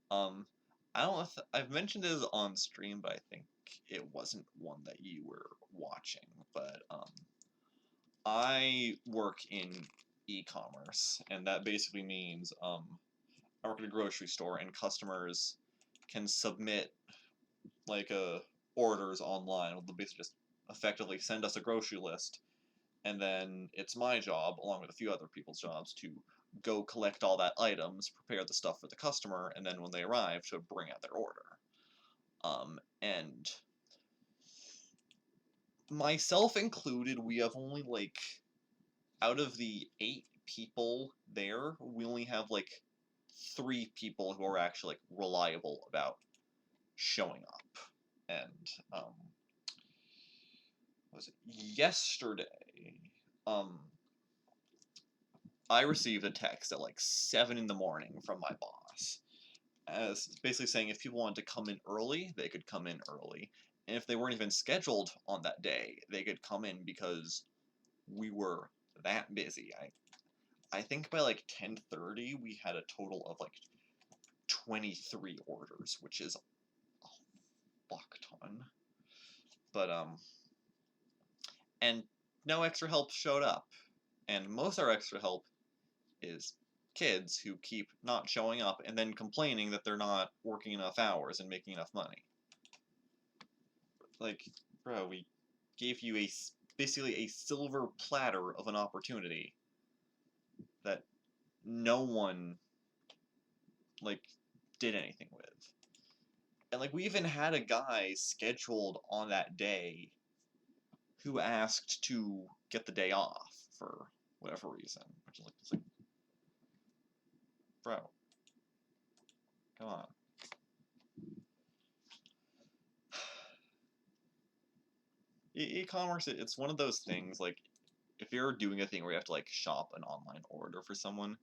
I don't know if I've mentioned it on stream, but I think it wasn't one that you were watching. But I work in e-commerce, and that basically means I work at a grocery store, and customers can submit like orders online. They'll basically just effectively send us a grocery list, and then it's my job, along with a few other people's jobs, to go collect all that items, prepare the stuff for the customer, and then when they arrive, to bring out their order. And myself included, we have only, like, out of the 8 people there, we only have, like, 3 people who are actually, like, reliable about showing up. And, was it yesterday? I received a text at like 7 in the morning from my boss, as basically saying if people wanted to come in early, they could come in early, and if they weren't even scheduled on that day, they could come in because we were that busy. I think by like 10:30 we had a total of like 23 orders, which is a fuck ton. But and no extra help showed up, and most of our extra help is kids who keep not showing up and then complaining that they're not working enough hours and making enough money. Like, bro, we gave you basically a silver platter of an opportunity that no one, like, did anything with. And, like, we even had a guy scheduled on that day who asked to get the day off for whatever reason. Which is like, it's like, bro, come on. E-commerce, it's one of those things, like, if you're doing a thing where you have to, like, shop an online order for someone,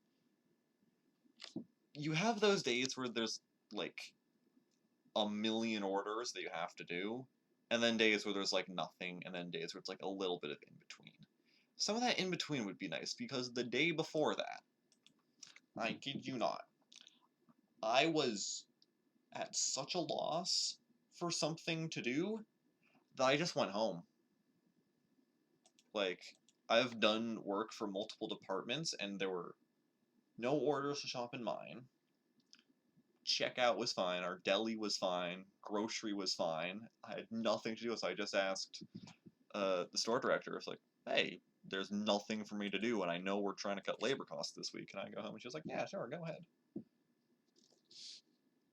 you have those days where there's, like, a million orders that you have to do, and then days where there's, like, nothing, and then days where it's, like, a little bit of in-between. Some of that in-between would be nice, because the day before that, I kid you not, I was at such a loss for something to do that I just went home. Like, I've done work for multiple departments, and there were no orders to shop in mine. Checkout was fine, our deli was fine, grocery was fine. I had nothing to do, so I just asked the store director, it's like, hey, there's nothing for me to do, and I know we're trying to cut labor costs this week. Can I go home? And she was like, yeah, sure, go ahead.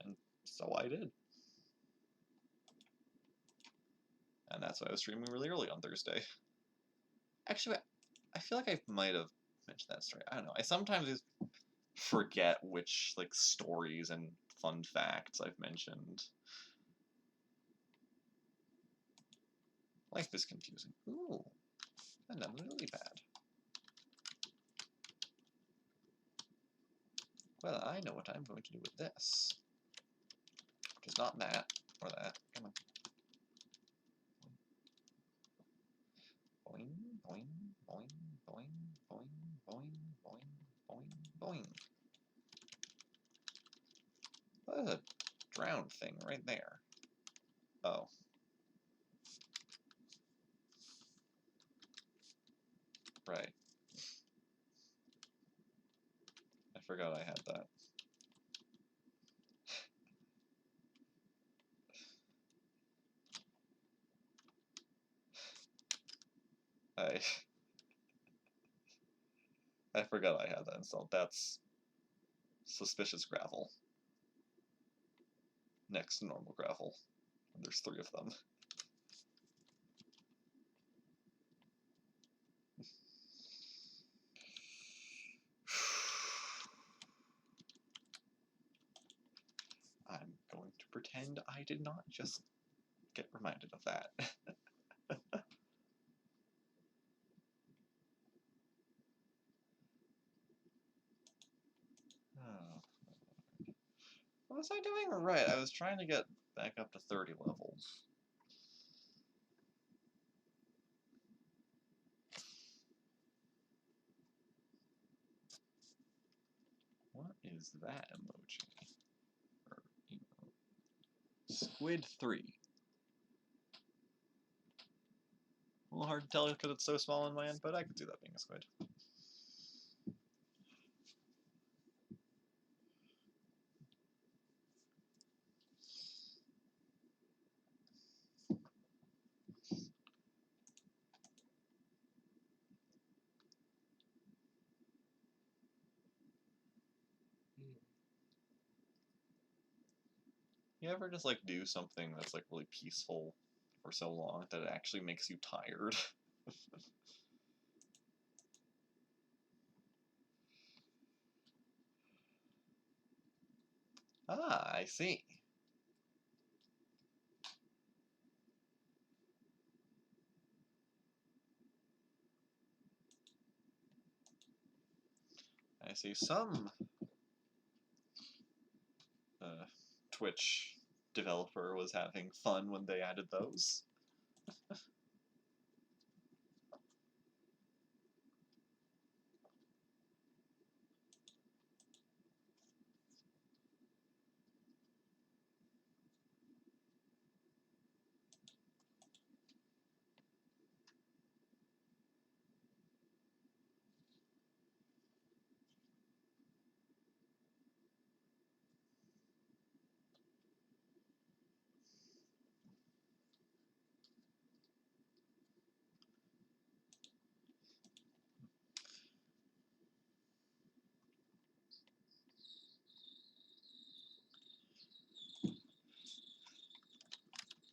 And so I did. And that's why I was streaming really early on Thursday. Actually, I feel like I might have mentioned that story. I don't know. I sometimes just forget which like stories and fun facts I've mentioned. Life is confusing. Ooh, another lily pad. Well, I know what I'm going to do with this. Which is not that, or that. Come on. Boing, boing, boing, boing, boing, boing, boing, boing, boing. There's a drowned thing right there. Oh. Right. I forgot I had that. I forgot I had that installed. That's suspicious gravel. Next to normal gravel. And there's 3 of them. I'm going to pretend I did not just get reminded of that. Oh. What was I doing right? I was trying to get back up to 30 levels. What is that emoji? Or emote? Squid 3. A little hard to tell because it's so small in my end, but I could see that being a squid. You ever just like do something that's like really peaceful for so long that it actually makes you tired? Ah, I see. I see some Twitch developer was having fun when they added those.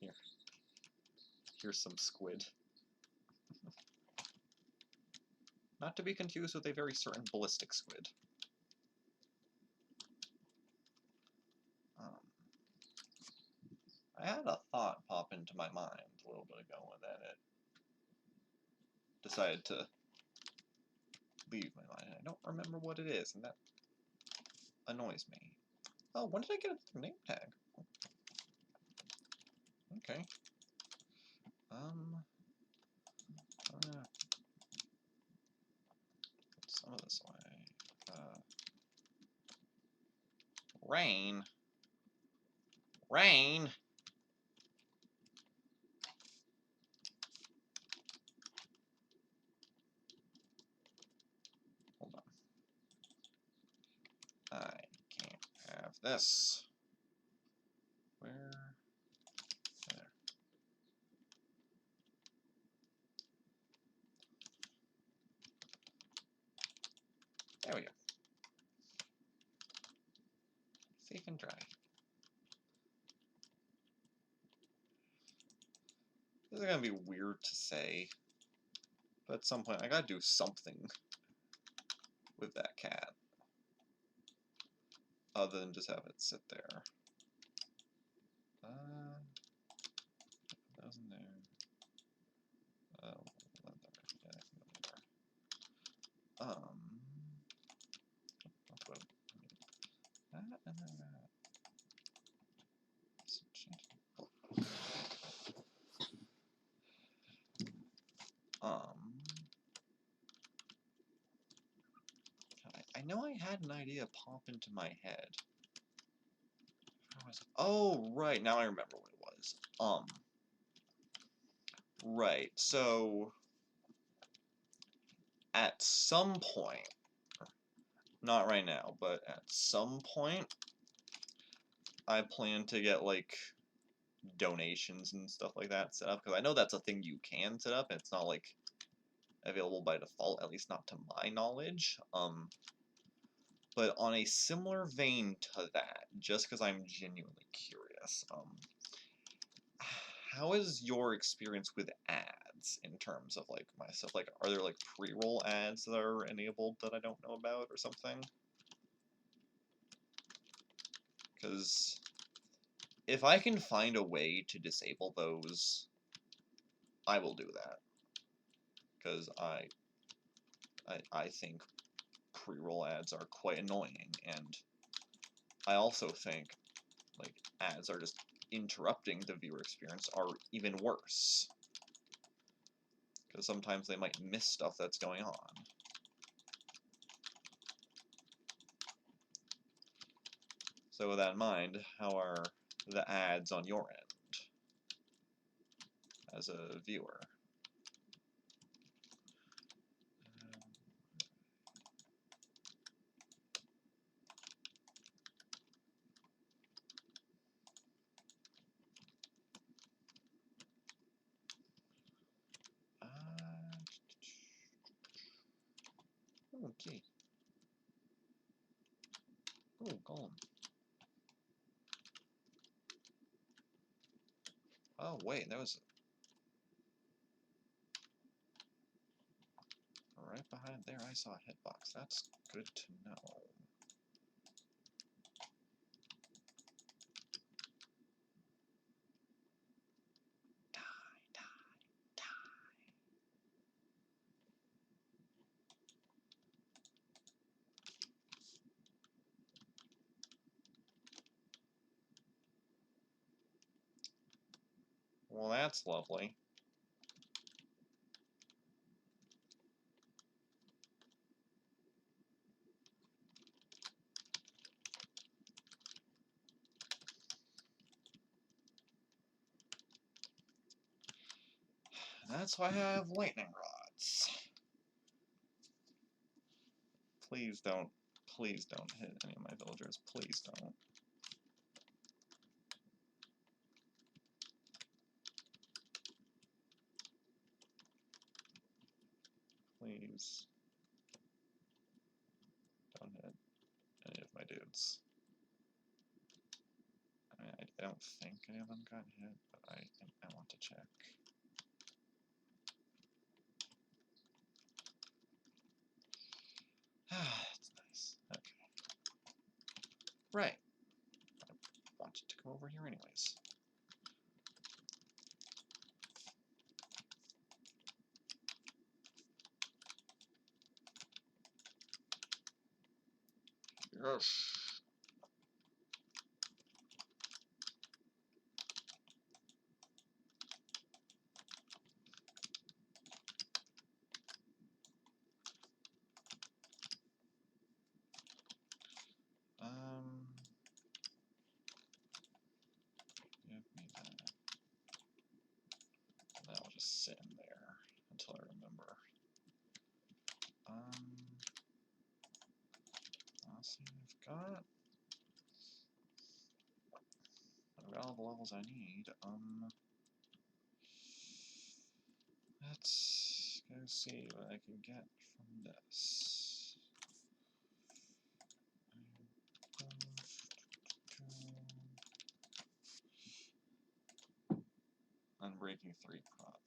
Here, here's some squid. Not to be confused with a very certain ballistic squid. I had a thought pop into my mind a little bit ago, and then it decided to leave my mind. I don't remember what it is, and that annoys me. Oh, when did I get a name tag? Okay. Put some of this away. Rain. Rain. Hold on. I can't have this. Where? There. There we go. Safe and dry. This is gonna be weird to say, but at some point I gotta do something with that cat. Other than just have it sit there. That was in there. Oh, leather. Yeah, I can go there. I'll put that and then that. I know I had an idea pop into my head. Oh, right, now I remember what it was. Right, so at some point, not right now, but at some point, I plan to get, like, donations and stuff like that set up, because I know that's a thing you can set up, and it's not, like, available by default, at least not to my knowledge. But on a similar vein to that, just because I'm genuinely curious, how is your experience with ads in terms of, like, my stuff? Like, are there, like, pre-roll ads that are enabled that I don't know about or something? Because if I can find a way to disable those, I will do that. Because I think pre-roll ads are quite annoying, and I also think, like, ads are just interrupting the viewer experience are even worse. Because sometimes they might miss stuff that's going on. So with that in mind, how are the ads on your end as a viewer? Okay. Oh, golem. Oh, wait, that was right behind there. I saw a hitbox. That's good to know. Well, that's lovely. That's why I have lightning rods. Please don't hit any of my villagers. Please don't. Please don't hit any of my dudes. I don't think any of them got hit, but I want to check. Ah, that's nice. Okay. Right. I wanted to come over here anyways. Yes. Give me that. That'll just sit in there until I remember. I'll see I've got all the levels I need. Let's go see what I can get from this. 3 prot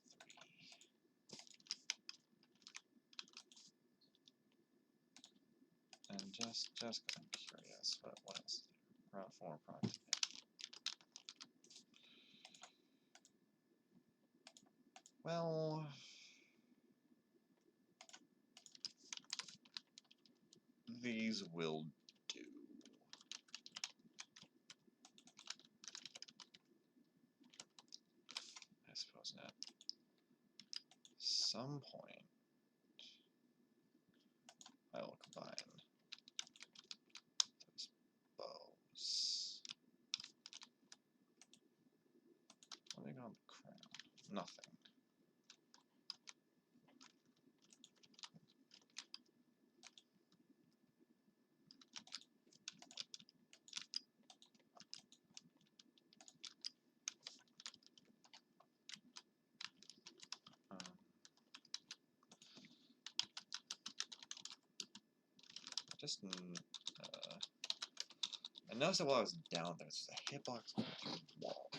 3. And just because I'm curious, what else? Prot 4, prot 2. Well, these will do. I suppose at some point I will combine those bows. What do they got on the crown? Nothing. Just, I noticed that while I was down there, there's a hitbox going through the wall.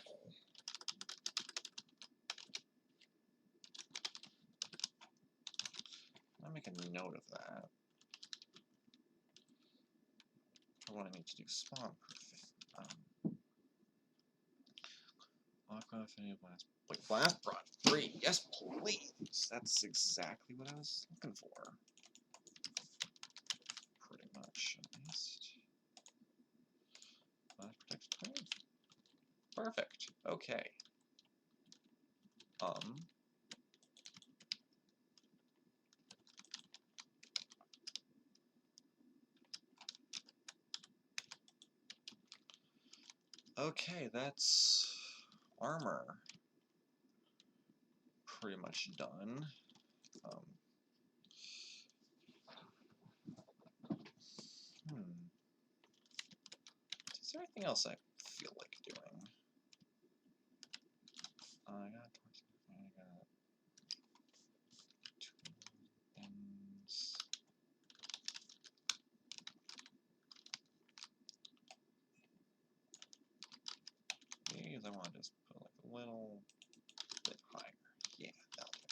I'll make a note of that for when I need to do spawn proofing. Aqua Affinity Blast. Wait, Blast Prot 3. Yes, please. That's exactly what I was looking for. Pretty much, at least. Blast Protect 20. Perfect. Okay. Okay, that's armor pretty much done. Is there anything else I feel like doing? I got two things. These I want to just put like a little bit higher. Yeah, that'll do.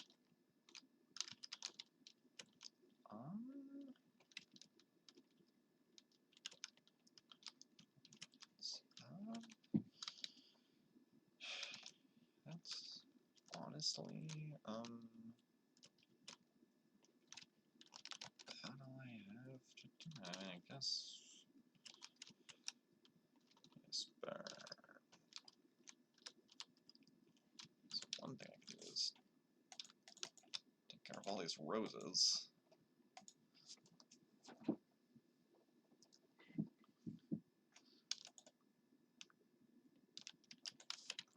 That's honestly, about all I have to do. I mean, I guess burn. So one thing I can do is take care of all these roses.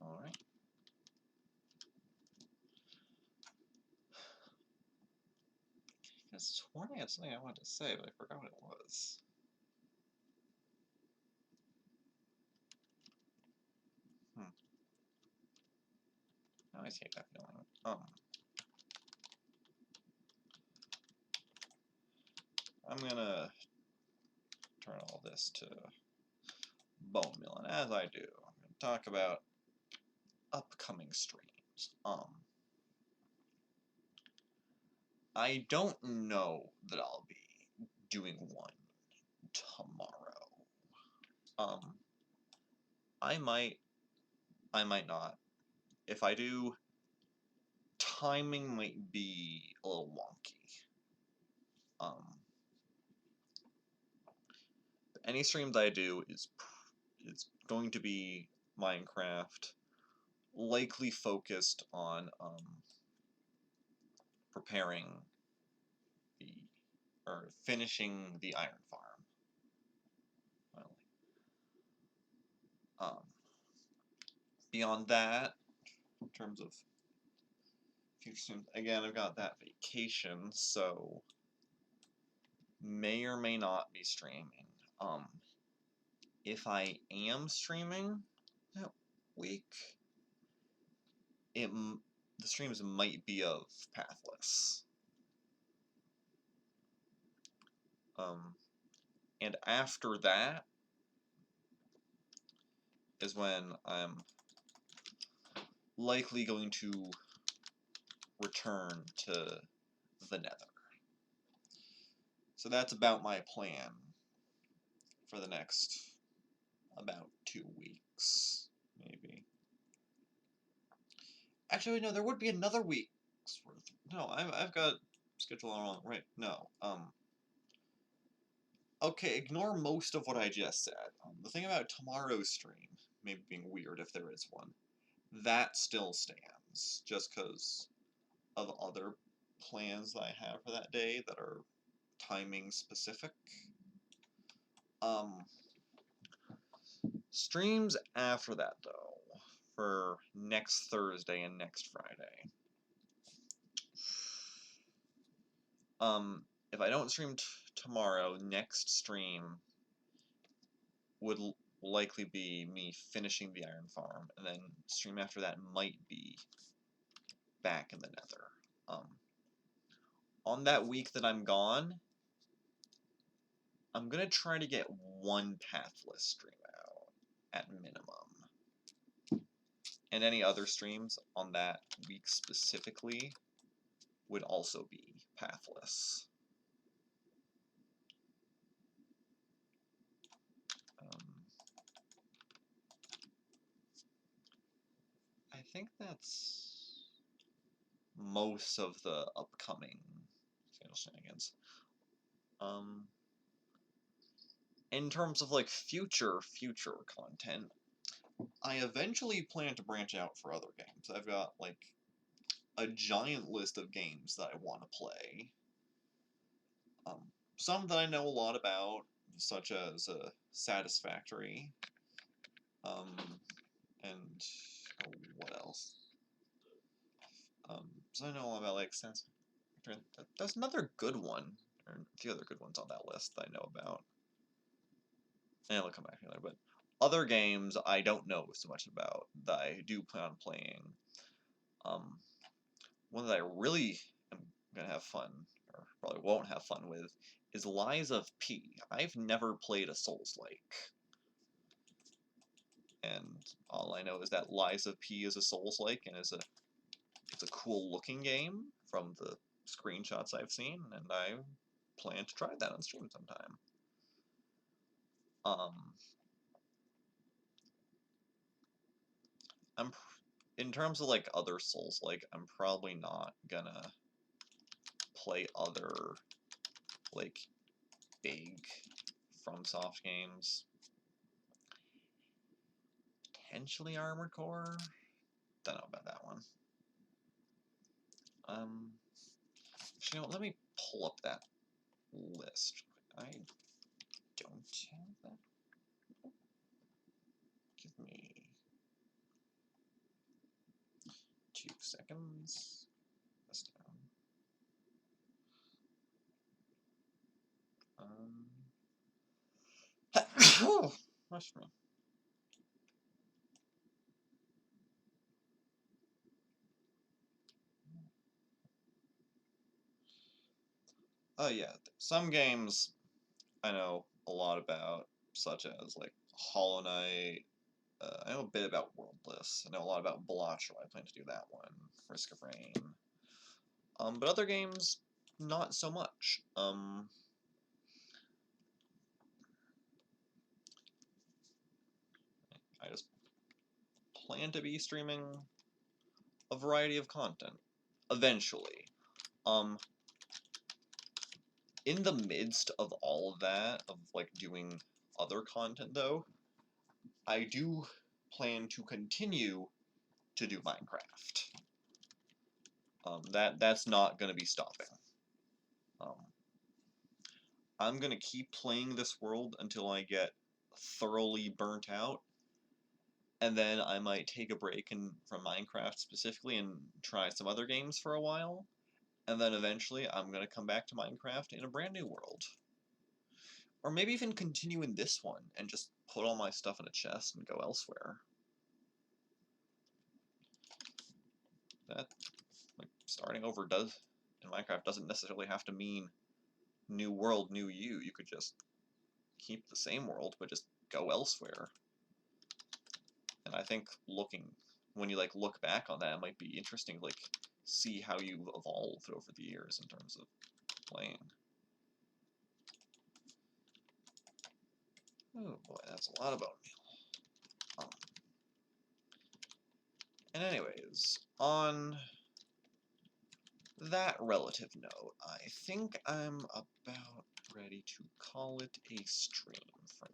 Alright. I sworn I had something I wanted to say, but I forgot what it was. I always hate that feeling. I'm gonna turn all this to bone meal, and as I do, I'm gonna talk about upcoming streams. I don't know that I'll be doing one tomorrow. I might not. If I do, timing might be a little wonky. Any streams I do is going to be Minecraft, likely focused on preparing finishing the iron farm. Beyond that, in terms of future streams, again, I've got that vacation, so may or may not be streaming. If I am streaming that week, the streams might be of Pathless. And after that is when I'm likely going to return to the Nether. So that's about my plan for the next about 2 weeks, maybe. Actually, no, there would be another week's worth. No, I've got schedule wrong, right? No, okay, ignore most of what I just said. The thing about tomorrow's stream, maybe being weird if there is one, that still stands, just because of other plans that I have for that day that are timing specific. Streams after that, though, for next Thursday and next Friday. If I don't stream tomorrow, next stream would likely be me finishing the iron farm, and then stream after that might be back in the Nether. On that week that I'm gone, I'm gonna try to get one pathless stream out, at minimum. And any other streams on that week specifically would also be pathless. I think that's most of the upcoming shenanigans. In terms of like future content, I eventually plan to branch out for other games. I've got like a giant list of games that I want to play. Some that I know a lot about, such as Satisfactory, and what else? So I know a lot about like Satisfactory. There's another good one, or a few other good ones on that list that I know about. And I'll come back to that, but other games I don't know so much about that I do plan on playing. One that I really am gonna have fun, or probably won't have fun with, is Lies of P. I've never played a Souls-like. And all I know is that Lies of P is a Souls-like, and it's a cool-looking game from the screenshots I've seen, and I plan to try that on stream sometime. In terms of like other Souls-like, I'm probably not gonna play other like big FromSoft games. Potentially Armored Core. Don't know about that one. Actually, let me pull up that list. I don't have that. Give me 2 seconds. This down. Oh, rush me. Oh yeah, some games I know a lot about, such as like Hollow Knight. I know a bit about Worldless. I know a lot about Blotcher. I plan to do that one. Risk of Rain. But other games, not so much. I just plan to be streaming a variety of content eventually. In the midst of all of that, of like doing other content though, I do plan to continue to do Minecraft. That's not going to be stopping. I'm going to keep playing this world until I get thoroughly burnt out, and then I might take a break from Minecraft specifically and try some other games for a while, and then eventually I'm going to come back to Minecraft in a brand new world. Or maybe even continue in this one and just put all my stuff in a chest and go elsewhere. That, like, starting over in Minecraft doesn't necessarily have to mean new world, new you. You could just keep the same world, but just go elsewhere. And I think looking when you like look back on that, it might be interesting to like see how you've evolved over the years in terms of playing. Oh boy, that's a lot of bone meal. And anyways, on that relative note, I think I'm about ready to call it a stream for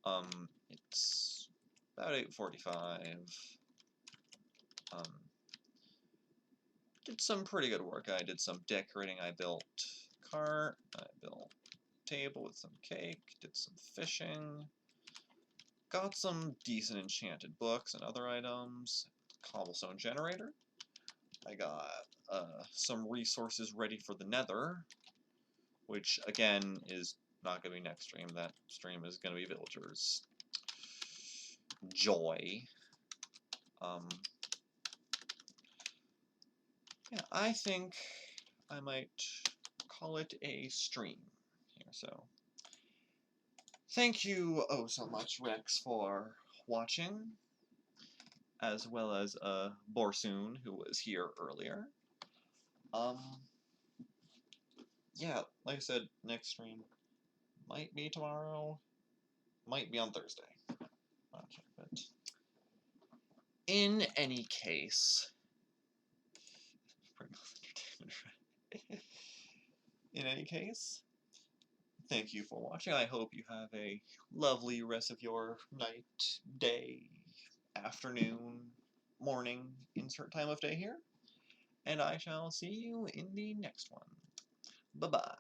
now. It's about 8:45. Did some pretty good work. I did some decorating. I built cart. I built table with some cake. Did some fishing. Got some decent enchanted books and other items. Cobblestone generator. I got some resources ready for the Nether, which again is not going to be next stream. That stream is going to be villagers. Joy. Yeah, I think I might call it a stream here. So thank you oh so much, Rex, for watching, as well as Borsoon, who was here earlier. Yeah, like I said, next stream might be tomorrow, might be on Thursday. Not sure, but in any case, in any case, thank you for watching. I hope you have a lovely rest of your night, day, afternoon, morning, insert time of day here, and I shall see you in the next one. Bye-bye.